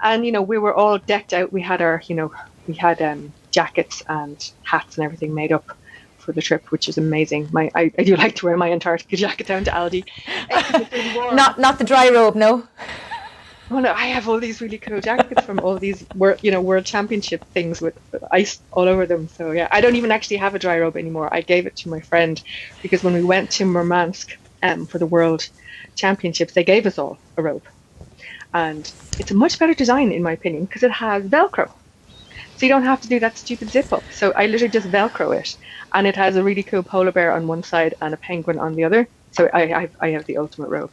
And, we were all decked out. We had our, we had jackets and hats and everything made up for the trip, which is amazing. I do like to wear my Antarctica jacket down to Aldi. Not the dry robe, no? Well, no, I have all these really cool jackets from all these world championship things with ice all over them. So yeah, I don't even actually have a dry robe anymore. I gave it to my friend because when we went to Murmansk for the world championships, they gave us all a robe, and it's a much better design in my opinion because it has Velcro. So you don't have to do that stupid zip up. So I literally just Velcro it, and it has a really cool polar bear on one side and a penguin on the other. So I have the ultimate robe.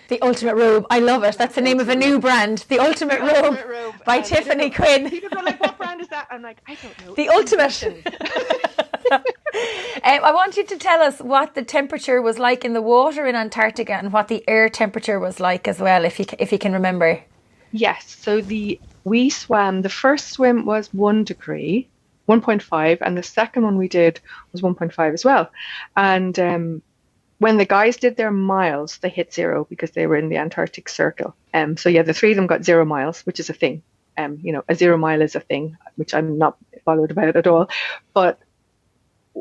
The Ultimate Robe. I love it. That's the name of a new brand. The Ultimate Robe by Tiffiny Quinn. People go like, what brand is that? I'm like, I don't know. The Ultimate. I want you to tell us what the temperature was like in the water in Antarctica and what the air temperature was like as well, if you can remember. Yes. So we swam, the first swim was 1 degree, 1.5, and the second one we did was 1.5 as well. And when the guys did their miles, they hit 0 because they were in the Antarctic Circle. So yeah, the 3 of them got 0 miles, which is a thing. A 0 mile is a thing, which I'm not bothered about at all. But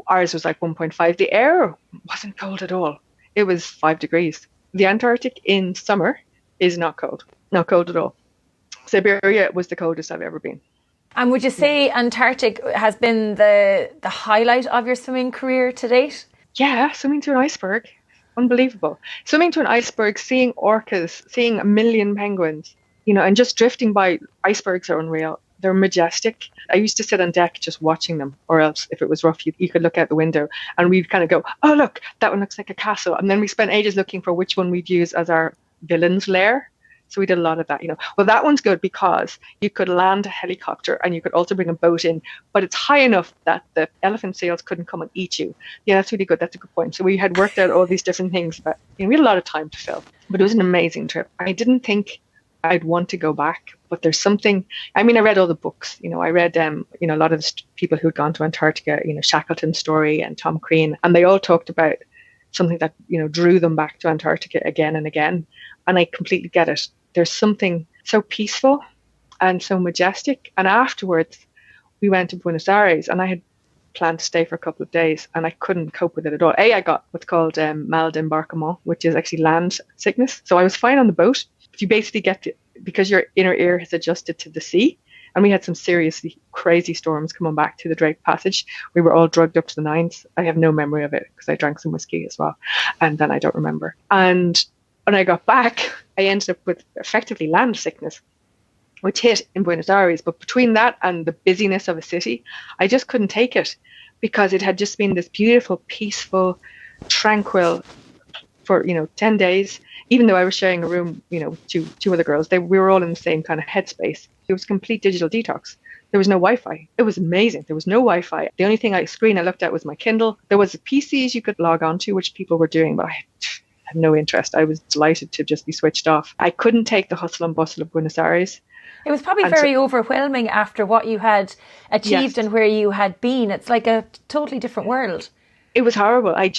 ours was like 1.5. The air wasn't cold at all. It was 5 degrees. The Antarctic in summer is not cold at all. Siberia was the coldest I've ever been. And would you say Antarctic has been the highlight of your swimming career to date? Yeah, swimming to an iceberg. Unbelievable. Swimming to an iceberg, seeing orcas, seeing a million penguins, and just drifting by. Icebergs are unreal. They're majestic. I used to sit on deck just watching them, or else if it was rough, you could look out the window and we'd kind of go, oh, look, that one looks like a castle. And then we spent ages looking for which one we'd use as our villain's lair. So we did a lot of that, Well, that one's good because you could land a helicopter and you could also bring a boat in, but it's high enough that the elephant seals couldn't come and eat you. Yeah, that's really good. That's a good point. So we had worked out all these different things, but we had a lot of time to fill. But it was an amazing trip. I didn't think I'd want to go back, but there's something. I read all the books. I read a lot of the people who'd gone to Antarctica. Shackleton's story and Tom Crean, and they all talked about something that drew them back to Antarctica again and again. And I completely get it. There's something so peaceful and so majestic. And afterwards, we went to Buenos Aires, and I had planned to stay for a couple of days, and I couldn't cope with it at all. I got what's called mal d'embarquement, which is actually land sickness. So I was fine on the boat. But you basically because your inner ear has adjusted to the sea. And we had some seriously crazy storms coming back to the Drake Passage. We were all drugged up to the nines. I have no memory of it because I drank some whiskey as well. And then I don't remember. And when I got back, I ended up with effectively land sickness, which hit in Buenos Aires. But between that and the busyness of a city, I just couldn't take it because it had just been this beautiful, peaceful, tranquil for, 10 days. Even though I was sharing a room, with two other girls, we were all in the same kind of headspace. It was complete digital detox. There was no Wi-Fi. It was amazing. There was no Wi-Fi. The only screen I looked at was my Kindle. There was PCs you could log on to, which people were doing, but I had no interest. I was delighted to just be switched off. I couldn't take the hustle and bustle of Buenos Aires. It was probably very overwhelming after what you had achieved and where you had been. It's like a totally different world. It was horrible. I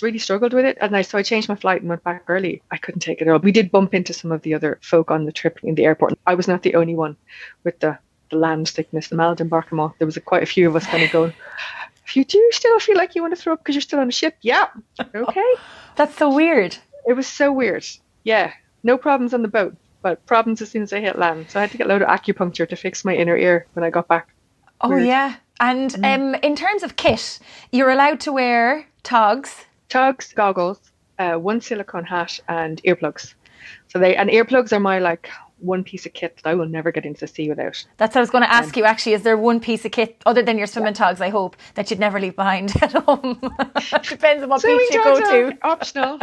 really struggled with it. And so I changed my flight and went back early. I couldn't take it at all. We did bump into some of the other folk on the trip in the airport. I was not the only one with the the land sickness, the mal-d'embarquement. There was quite a few of us kind of going, if you do still feel like you want to throw up because you're still on a ship, yeah, okay. That's so weird. It was so weird. Yeah, no problems on the boat, but problems as soon as I hit land. So I had to get a load of acupuncture to fix my inner ear when I got back. Oh, weird. Yeah. And in terms of kit, you're allowed to wear togs. Togs, goggles, one silicone hat and earplugs. And earplugs are my like one piece of kit that I will never get into the sea without. That's what I was going to ask you actually. Is there one piece of kit other than your swimming togs, I hope, that you'd never leave behind at home? Depends on what beach you go to. Optional,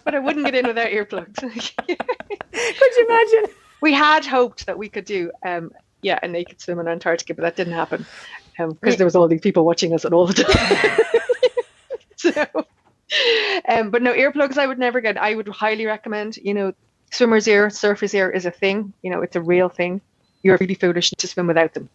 but I wouldn't get in without earplugs. Could you imagine? We had hoped that we could do a naked swim in Antarctica, but that didn't happen because there was all these people watching us at all the time. But no, earplugs I would never get. I would highly recommend, swimmer's ear, surfer's ear is a thing. It's a real thing. You're really foolish to swim without them.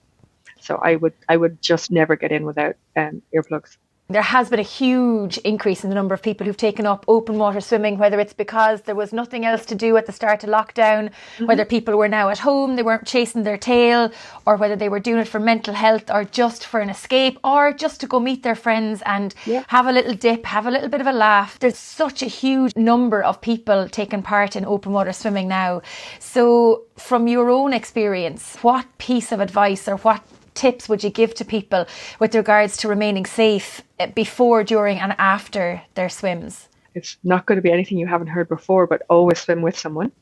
So I would just never get in without earplugs. There has been a huge increase in the number of people who've taken up open water swimming, whether it's because there was nothing else to do at the start of lockdown, whether people were now at home, they weren't chasing their tail, or whether they were doing it for mental health or just for an escape or just to go meet their friends and have a little dip, have a little bit of a laugh. There's such a huge number of people taking part in open water swimming now. So from your own experience, what piece of advice or what tips would you give to people with regards to remaining safe before, during and after their swims? It's not going to be anything you haven't heard before, but always swim with someone.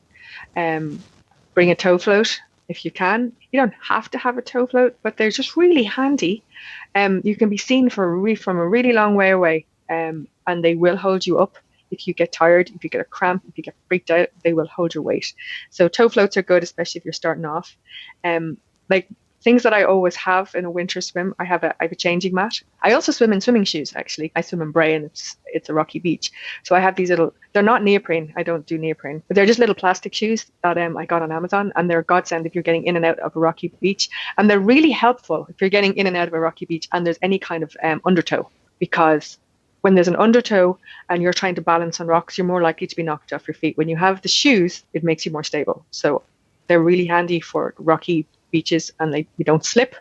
Bring a tow float if you can. You don't have to have a tow float, but they're just really handy. You can be seen from a really long way away, and they will hold you up. If you get tired, if you get a cramp, if you get freaked out, they will hold your weight. So tow floats are good, especially if you're starting off. Things that I always have in a winter swim, I have a changing mat. I also swim in swimming shoes, actually. I swim in Bray and it's a rocky beach. So I have these they're not neoprene. I don't do neoprene, but they're just little plastic shoes that I got on Amazon, and they're a godsend if you're getting in and out of a rocky beach. And they're really helpful if you're getting in and out of a rocky beach and there's any kind of undertow, because when there's an undertow and you're trying to balance on rocks, you're more likely to be knocked off your feet. When you have the shoes, it makes you more stable. So they're really handy for rocky beaches and you don't slip.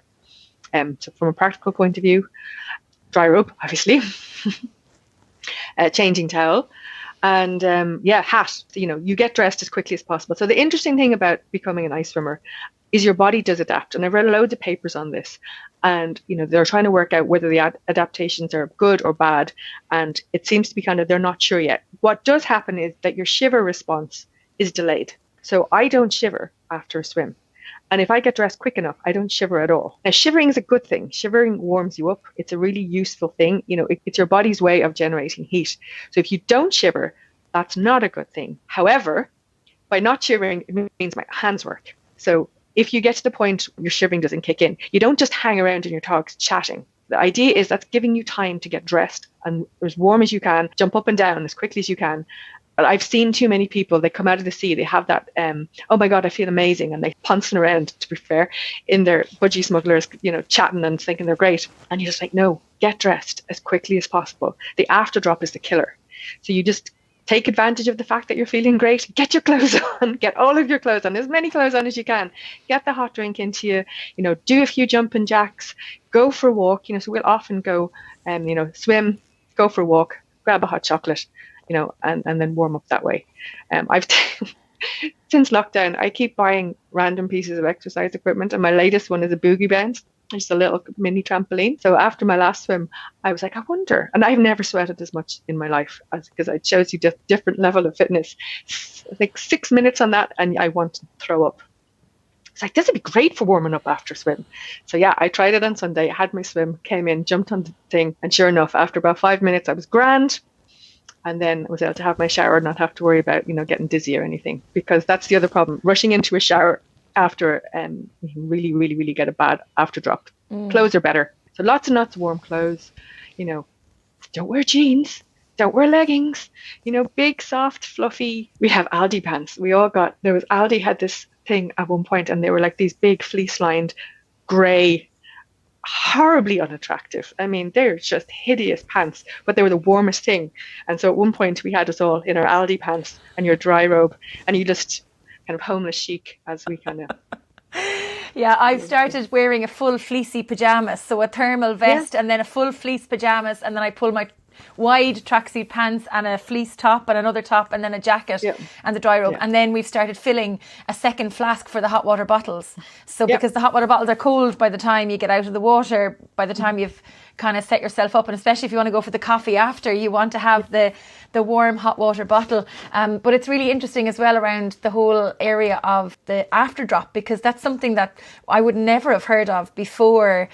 So from a practical point of view, dry rope, obviously, changing towel, and hat. You get dressed as quickly as possible. So the interesting thing about becoming an ice swimmer is your body does adapt. And I've read loads of papers on this, and they're trying to work out whether the adaptations are good or bad. And it seems to be they're not sure yet. What does happen is that your shiver response is delayed. So I don't shiver after a swim. And if I get dressed quick enough, I don't shiver at all. Now, shivering is a good thing. Shivering warms you up. It's a really useful thing. It's your body's way of generating heat. So if you don't shiver, that's not a good thing. However, by not shivering, it means my hands work. So if you get to the point where your shivering doesn't kick in, you don't just hang around in your togs chatting. The idea is that's giving you time to get dressed and as warm as you can, jump up and down as quickly as you can. But I've seen too many people, they come out of the sea, they have that, oh my God, I feel amazing. And they pouncing around, to be fair, in their budgie smugglers, chatting and thinking they're great. And you're just like, no, get dressed as quickly as possible. The after drop is the killer. So you just take advantage of the fact that you're feeling great. Get your clothes on, get all of your clothes on, as many clothes on as you can. Get the hot drink into you, do a few jumping jacks, go for a walk. So we'll often go, swim, go for a walk, grab a hot chocolate, and then warm up that way. I've since lockdown, I keep buying random pieces of exercise equipment, and my latest one is a boogie bounce, just a little mini trampoline. So after my last swim, I was like, I wonder, and I've never sweated as much in my life because it shows you different level of fitness. Like 6 minutes on that, and I want to throw up. It's like, this would be great for warming up after swim. So yeah, I tried it on Sunday. I had my swim, came in, jumped on the thing, and sure enough, after about 5 minutes, I was grand. And then I was able to have my shower and not have to worry about, getting dizzy or anything, because that's the other problem. Rushing into a shower after, you can really, really, really get a bad after drop. Clothes are better. So lots and lots of warm clothes, don't wear jeans, don't wear leggings, big, soft, fluffy. We have Aldi pants. Aldi had this thing at one point, and they were like these big fleece lined gray, horribly unattractive. I mean, they're just hideous pants, but they were the warmest thing. And so at one point we had us all in our Aldi pants and your dry robe, and you just kind of homeless chic as we kind of Yeah, I've started wearing a full fleecy pajamas, so a thermal vest and then a full fleece pajamas, and then I pull my wide tracksuit pants and a fleece top and another top and then a jacket and the dry robe. And then we've started filling a second flask for the hot water bottles. So because the hot water bottles are cold by the time you get out of the water, by the time you've kind of set yourself up, and especially if you want to go for the coffee after, you want to have the warm hot water bottle. But it's really interesting as well around the whole area of the after drop, because that's something that I would never have heard of before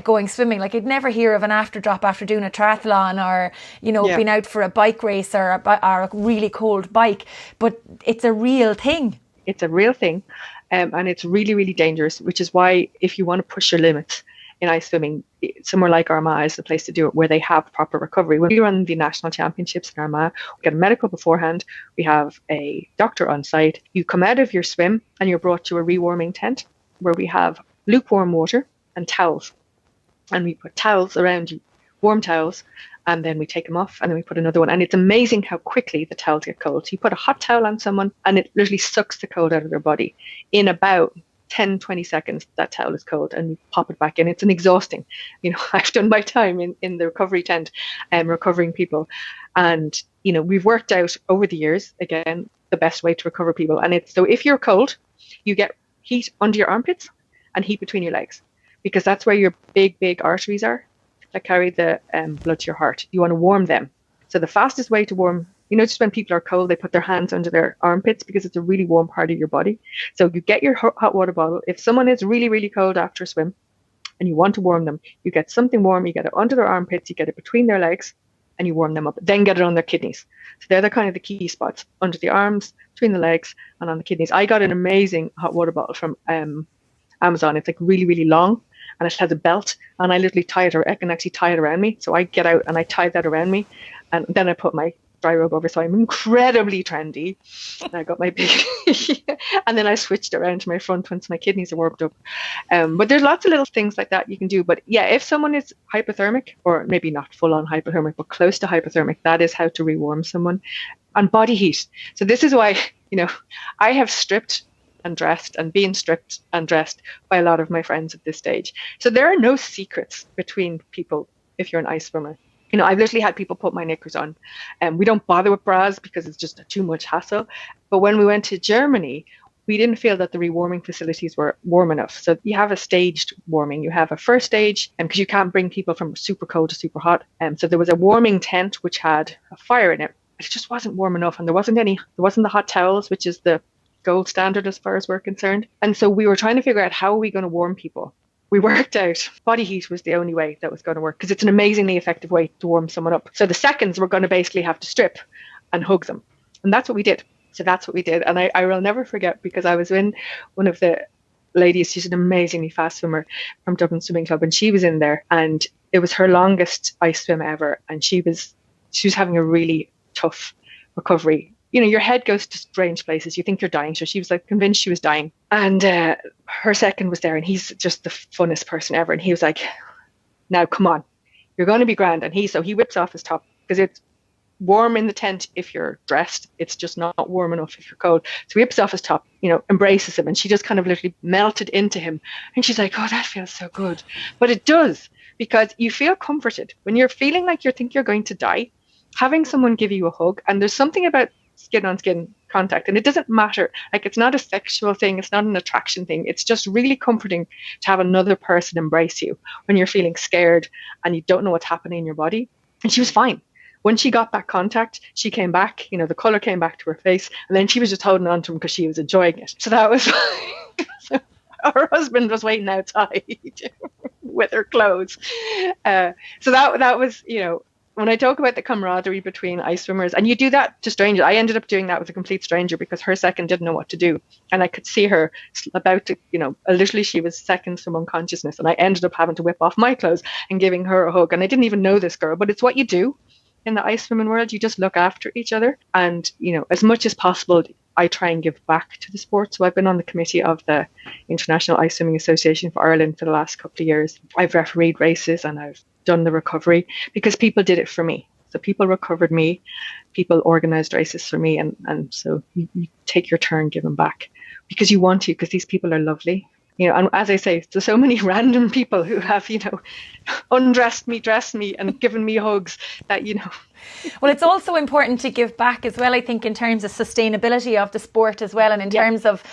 going swimming. Like I'd never hear of an after drop after doing a triathlon or, you know, being out for a bike race or a really cold bike. But it's a real thing. It's a real thing. And it's really, really dangerous, which is why if you want to push your limits in ice swimming, somewhere like Armagh is the place to do it, where they have proper recovery. When we run the national championships in Armagh, we get a medical beforehand. We have a doctor on site. You come out of your swim and you're brought to a rewarming tent where we have lukewarm water and towels. And we put towels around you, warm towels, and then we take them off and then we put another one. And it's amazing how quickly the towels get cold. So you put a hot towel on someone and it literally sucks the cold out of their body. In about 10, 20 seconds, that towel is cold and you pop it back in. It's an exhausting, you know, I've done my time in the recovery tent recovering people. And, you know, we've worked out over the years, again, the best way to recover people. And it's, so if you're cold, you get heat under your armpits and heat between your legs, because that's where your big arteries are that carry the blood to your heart. You want to warm them. So the fastest way to warm, you know, just when people are cold, they put their hands under their armpits because it's a really warm part of your body. So you get your hot water bottle. If someone is really, really cold after a swim and you want to warm them, you get something warm, you get it under their armpits, you get it between their legs and you warm them up. Then get it on their kidneys. So they're the kind of the key spots, under the arms, between the legs and on the kidneys. I got an amazing hot water bottle from Amazon. It's like really, really long. And it has a belt, and I literally I can actually tie it around me. So I get out and I tie that around me, and then I put my dry robe over. So I'm incredibly trendy. And I got my big, and then I switched around to my front once my kidneys are warmed up. But there's lots of little things like that you can do. But yeah, if someone is hypothermic, or maybe not full on hypothermic, but close to hypothermic, that is how to rewarm someone. And body heat. So this is why, you know, I have stripped and dressed and being stripped and dressed by a lot of my friends at this stage. So there are no secrets between people if you're an ice swimmer. You know, I've literally had people put my knickers on, and we don't bother with bras because it's just too much hassle. But when we went to Germany, we didn't feel that the rewarming facilities were warm enough. So you have a staged warming. You have a first stage, and because you can't bring people from super cold to super hot. So there was a warming tent which had a fire in it. It just wasn't warm enough, and there wasn't the hot towels, which is the gold standard as far as we're concerned. And so we were trying to figure out, how are we going to warm people? We worked out body heat was the only way that was going to work, because it's an amazingly effective way to warm someone up. So the seconds we're going to basically have to strip and hug them. And that's what we did. So that's what we did. And I will never forget, because I was in one of the ladies, she's an amazingly fast swimmer from Dublin Swimming Club, and she was in there, and it was her longest ice swim ever. And she was having a really tough recovery. You know, your head goes to strange places. You think you're dying. So she was like convinced she was dying. And her second was there, and he's just the funnest person ever. And he was like, now, come on, you're going to be grand. And he whips off his top, because it's warm in the tent if you're dressed. It's just not warm enough if you're cold. So he whips off his top, you know, embraces him. And she just kind of literally melted into him. And she's like, oh, that feels so good. But it does, because you feel comforted when you're feeling like you think you're going to die. Having someone give you a hug, and there's something about skin on skin contact, and it doesn't matter, like, it's not a sexual thing, it's not an attraction thing, it's just really comforting to have another person embrace you when you're feeling scared and you don't know what's happening in your body. And she was fine. When she got that contact, she came back, you know, the color came back to her face, and then she was just holding on to him because she was enjoying it. So that was so her husband was waiting outside with her clothes. So that was, you know, when I talk about the camaraderie between ice swimmers, and you do that to strangers. I ended up doing that with a complete stranger, because her second didn't know what to do. And I could see her about to, you know, literally she was seconds from unconsciousness. And I ended up having to whip off my clothes and giving her a hug. And I didn't even know this girl, but it's what you do in the ice swimming world. You just look after each other. And, you know, as much as possible, I try and give back to the sport. So I've been on the committee of the International Ice Swimming Association for Ireland for the last couple of years. I've refereed races and I've done the recovery, because people did it for me. So people recovered me, people organized races for me. And so you take your turn giving back, because you want to, because these people are lovely And as I say, there's so many random people who have, undressed me, dressed me, and given me hugs that. Well, it's also important to give back as well, I think, in terms of sustainability of the sport as well, and in terms of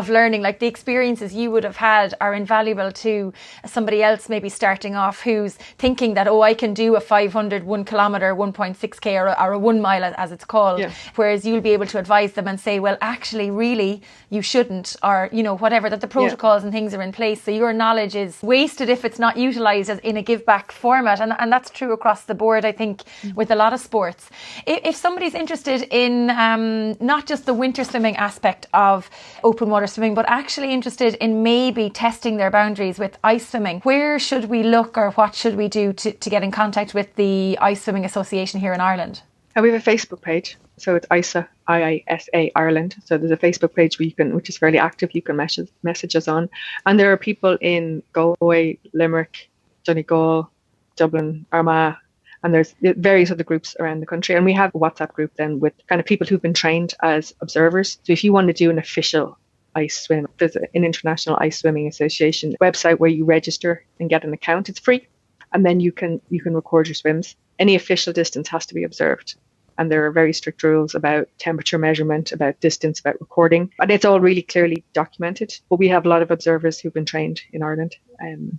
learning. Like, the experiences you would have had are invaluable to somebody else maybe starting off who's thinking that, I can do a 500, 1 kilometre, 1.6k or a 1 mile as it's called. Yeah. Whereas you'll be able to advise them and say, well, actually, really, you shouldn't, or, whatever, that the protocols and things are in place. So your knowledge is wasted if it's not utilised as in a give back format. And that's true across the board, I think, with a lot of sports. If somebody's interested in not just the winter swimming aspect of open water swimming, but actually interested in maybe testing their boundaries with ice swimming, where should we look, or what should we do to get in contact with the Ice Swimming Association here in Ireland? We have a Facebook page, so it's ISA, IISA Ireland. So there's a Facebook page which is fairly active. You can message us on, and there are people in Galway, Limerick, Donegal, Dublin, Armagh. And there's various other groups around the country. And we have a WhatsApp group then with kind of people who've been trained as observers. So if you want to do an official ice swim, there's an International Ice Swimming Association website where you register and get an account. It's free. And then you can record your swims. Any official distance has to be observed. And there are very strict rules about temperature measurement, about distance, about recording. And it's all really clearly documented. But we have a lot of observers who've been trained in Ireland.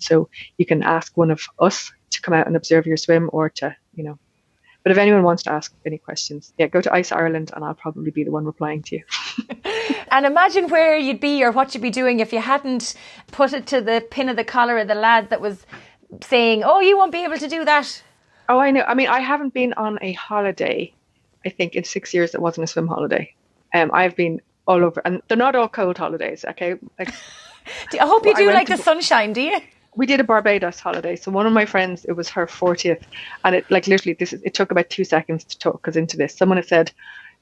So you can ask one of us to come out and observe your swim, or to, But if anyone wants to ask any questions, go to Ice Ireland and I'll probably be the one replying to you. And imagine where you'd be or what you'd be doing if you hadn't put it to the pin of the collar of the lad that was saying, you won't be able to do that. Oh, I know. I mean, I haven't been on a holiday, I think, in 6 years that wasn't a swim holiday. I've been all over, and they're not all cold holidays, okay? Like, I hope you do like the sunshine, do you? We did a Barbados holiday. So one of my friends, it was her 40th, and it literally, it took about 2 seconds to talk us into this. Someone had said,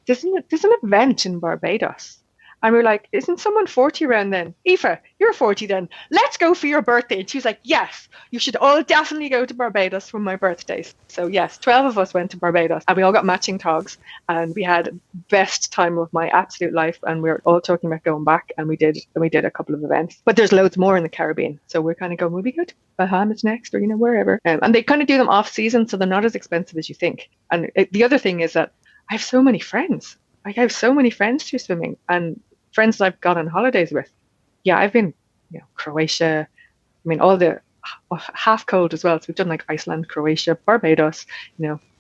there's an event in Barbados. And we were like, isn't someone 40 around then? Aoife, you're 40 then. Let's go for your birthday. And she was like, yes, you should all definitely go to Barbados for my birthdays. So yes, 12 of us went to Barbados, and we all got matching togs, and we had the best time of my absolute life. And we were all talking about going back, and we did a couple of events. But there's loads more in the Caribbean. So we're kind of going, will we go to Bahamas next, or, wherever. And they kind of do them off season, so they're not as expensive as you think. And the other thing is that I have so many friends. Like, I have so many friends through swimming, and friends that I've gone on holidays with. Yeah, I've been, Croatia. I mean, all the half cold as well. So we've done like Iceland, Croatia, Barbados,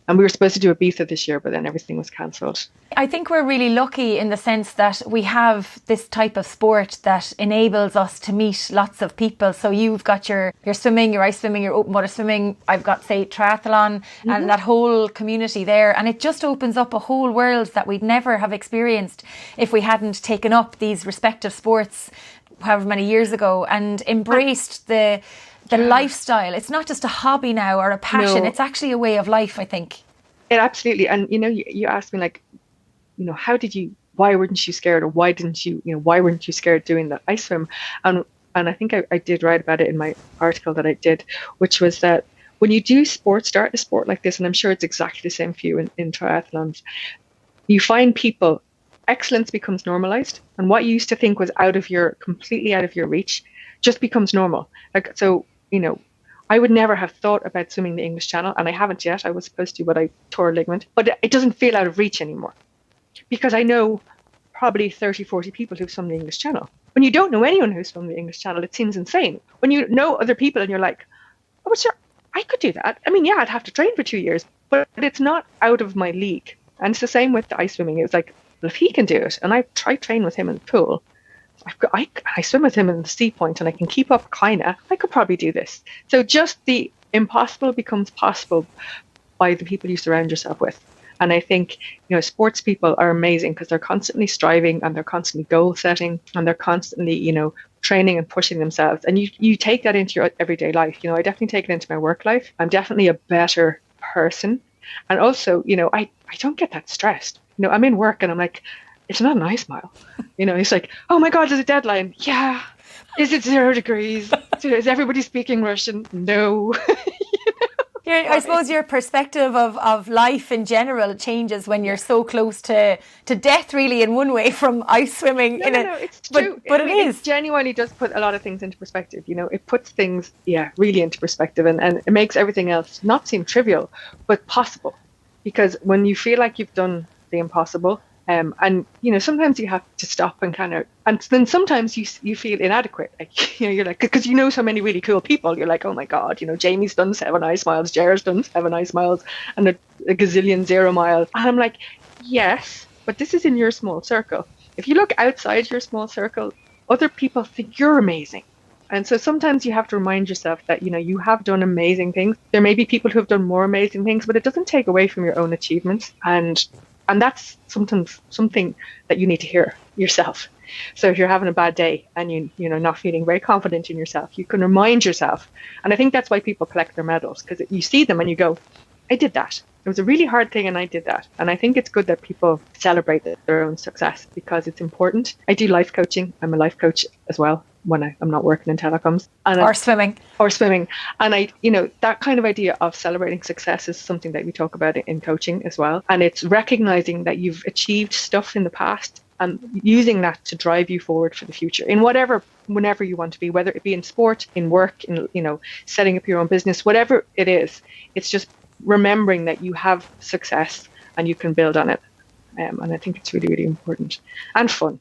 and we were supposed to do Ibiza this year, but then everything was cancelled. I think we're really lucky in the sense that we have this type of sport that enables us to meet lots of people. So you've got your swimming, your ice swimming, your open water swimming. I've got, say, triathlon, and that whole community there. And it just opens up a whole world that we'd never have experienced if we hadn't taken up these respective sports however many years ago and embraced the lifestyle. It's not just a hobby now or a passion. No. It's actually a way of life, I think. It absolutely. And, you asked me, like, why weren't you scared, or why didn't you, why weren't you scared doing the ice swim? And I think I did write about it in my article that I did, which was that when you do start a sport like this, and I'm sure it's exactly the same for you in triathlons, you find people, excellence becomes normalized. And what you used to think was completely out of your reach just becomes normal. Like, so, I would never have thought about swimming the English Channel, and I haven't yet. I was supposed to, but I tore a ligament. But it doesn't feel out of reach anymore, because I know probably 30, 40 people who've swum the English Channel. When you don't know anyone who's swum the English Channel, it seems insane. When you know other people and you're like, oh, sure, I could do that. I mean, yeah, I'd have to train for 2 years, but it's not out of my league. And it's the same with the ice swimming. It's like, well, if he can do it, and I train with him in the pool, I swim with him in the sea point, and I can keep up kind of, I could probably do this. So just the impossible becomes possible by the people you surround yourself with. And I think, sports people are amazing because they're constantly striving, and they're constantly goal setting, and they're constantly, training and pushing themselves. And you take that into your everyday life. I definitely take it into my work life. I'm definitely a better person. And also, I don't get that stressed. I'm in work and I'm like, it's not an ice mile. It's like, oh my God, there's a deadline. Yeah. Is it 0 degrees? Is everybody speaking Russian? No. I suppose your perspective of life in general changes when you're so close to death, really, in one way, from ice swimming. No, it's true. But it genuinely does put a lot of things into perspective. It puts things, really into perspective, and it makes everything else not seem trivial, but possible. Because when you feel like you've done the impossible, and sometimes you have to stop and and then sometimes you feel inadequate, you're like, because so many really cool people, you're like, oh my god, Jamie's done 7 ice miles, Jared's done 7 ice miles, and a gazillion 0 miles, and I'm like, yes, but this is in your small circle. If you look outside your small circle, other people think you're amazing. And so sometimes you have to remind yourself that, you have done amazing things. There may be people who have done more amazing things, but it doesn't take away from your own achievements. And that's sometimes something that you need to hear yourself. So if you're having a bad day and you're not feeling very confident in yourself, you can remind yourself. And I think that's why people collect their medals, because you see them and you go, I did that. It was a really hard thing and I did that. And I think it's good that people celebrate their own success, because it's important. I do life coaching. I'm a life coach as well when I'm not working in telecoms. Or swimming. And that kind of idea of celebrating success is something that we talk about in coaching as well. And it's recognizing that you've achieved stuff in the past and using that to drive you forward for the future in whenever you want to be, whether it be in sport, in work, in, setting up your own business, whatever it is. It's just remembering that you have success and you can build on it. And I think it's really, really important and fun.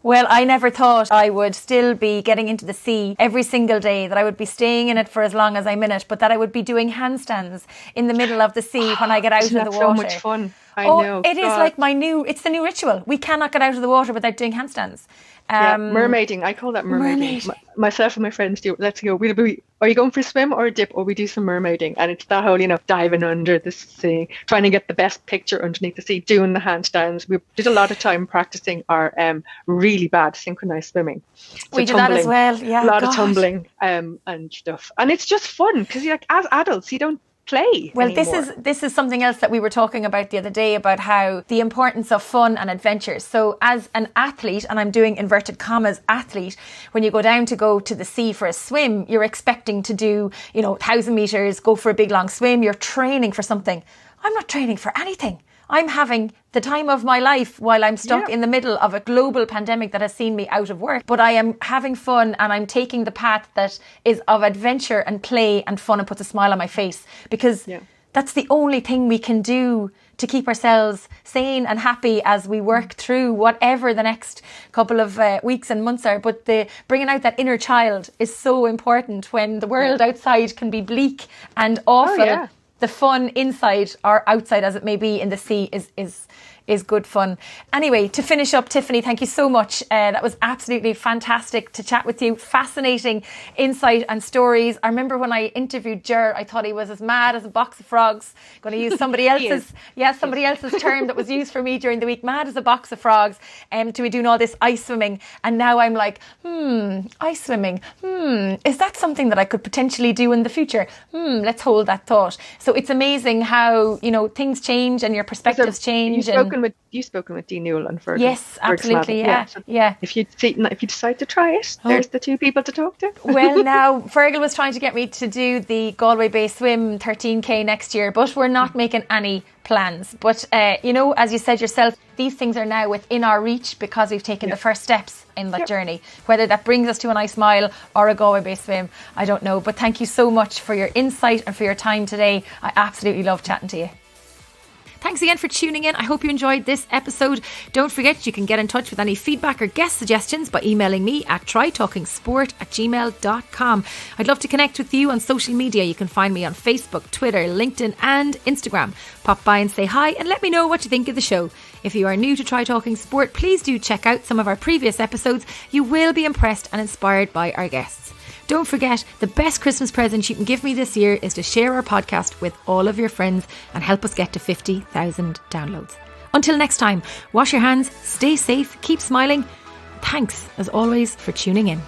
Well, I never thought I would still be getting into the sea every single day, that I would be staying in it for as long as I'm in it, but that I would be doing handstands in the middle of the sea when I get out of the water. So much fun. I know. It is like it's the new ritual. We cannot get out of the water without doing handstands. Mermaiding. I call that mermaiding. Myself and my friends do. Let's go. Are you going for a swim or a dip, or we do some mermaiding? And it's that whole, diving under the sea, trying to get the best picture underneath the sea, doing the handstands. We did a lot of time practicing our really bad synchronized swimming. So we did that as well. Yeah, a lot of tumbling and stuff. And it's just fun because as adults, you don't play anymore. This is something else that we were talking about the other day, about how the importance of fun and adventure. So as an athlete, and I'm doing inverted commas athlete, when you go down to go to the sea for a swim, you're expecting to do 1,000 meters, go for a big long swim. You're training for something. I'm not training for anything. I'm having the time of my life while I'm stuck in the middle of a global pandemic that has seen me out of work. But I am having fun, and I'm taking the path that is of adventure and play and fun and puts a smile on my face, because that's the only thing we can do to keep ourselves sane and happy as we work through whatever the next couple of weeks and months are. But bringing out that inner child is so important when the world outside can be bleak and awful. The fun inside or outside, as it may be, in the sea is good fun. Anyway, to finish up, Tiffiny, thank you so much. That was absolutely fantastic to chat with you. Fascinating insight and stories. I remember when I interviewed Ger, I thought he was as mad as a box of frogs. Going to use somebody else's term that was used for me during the week. Mad as a box of frogs. To be doing all this ice swimming, and now I'm like, ice swimming. Is that something that I could potentially do in the future? Let's hold that thought. So it's amazing how things change and your perspectives change. You've spoken with Dee Newell and Fergal. Yes, absolutely, yeah. If you decide to try it, there's the two people to talk to. Well, now Fergal was trying to get me to do the Galway Bay Swim 13k next year, but we're not making any plans. But as you said yourself, these things are now within our reach because we've taken the first steps in that journey. Whether that brings us to an ice mile or a Galway Bay Swim, I don't know. But thank you so much for your insight and for your time today. I absolutely love chatting to you. Thanks again for tuning in. I hope you enjoyed this episode. Don't forget, you can get in touch with any feedback or guest suggestions by emailing me at trytalkingsport@gmail.com. I'd love to connect with you on social media. You can find me on Facebook, Twitter, LinkedIn and Instagram. Pop by and say hi and let me know what you think of the show. If you are new to Try Talking Sport, please do check out some of our previous episodes. You will be impressed and inspired by our guests. Don't forget, the best Christmas present you can give me this year is to share our podcast with all of your friends and help us get to 50,000 downloads. Until next time, wash your hands, stay safe, keep smiling. Thanks, as always, for tuning in.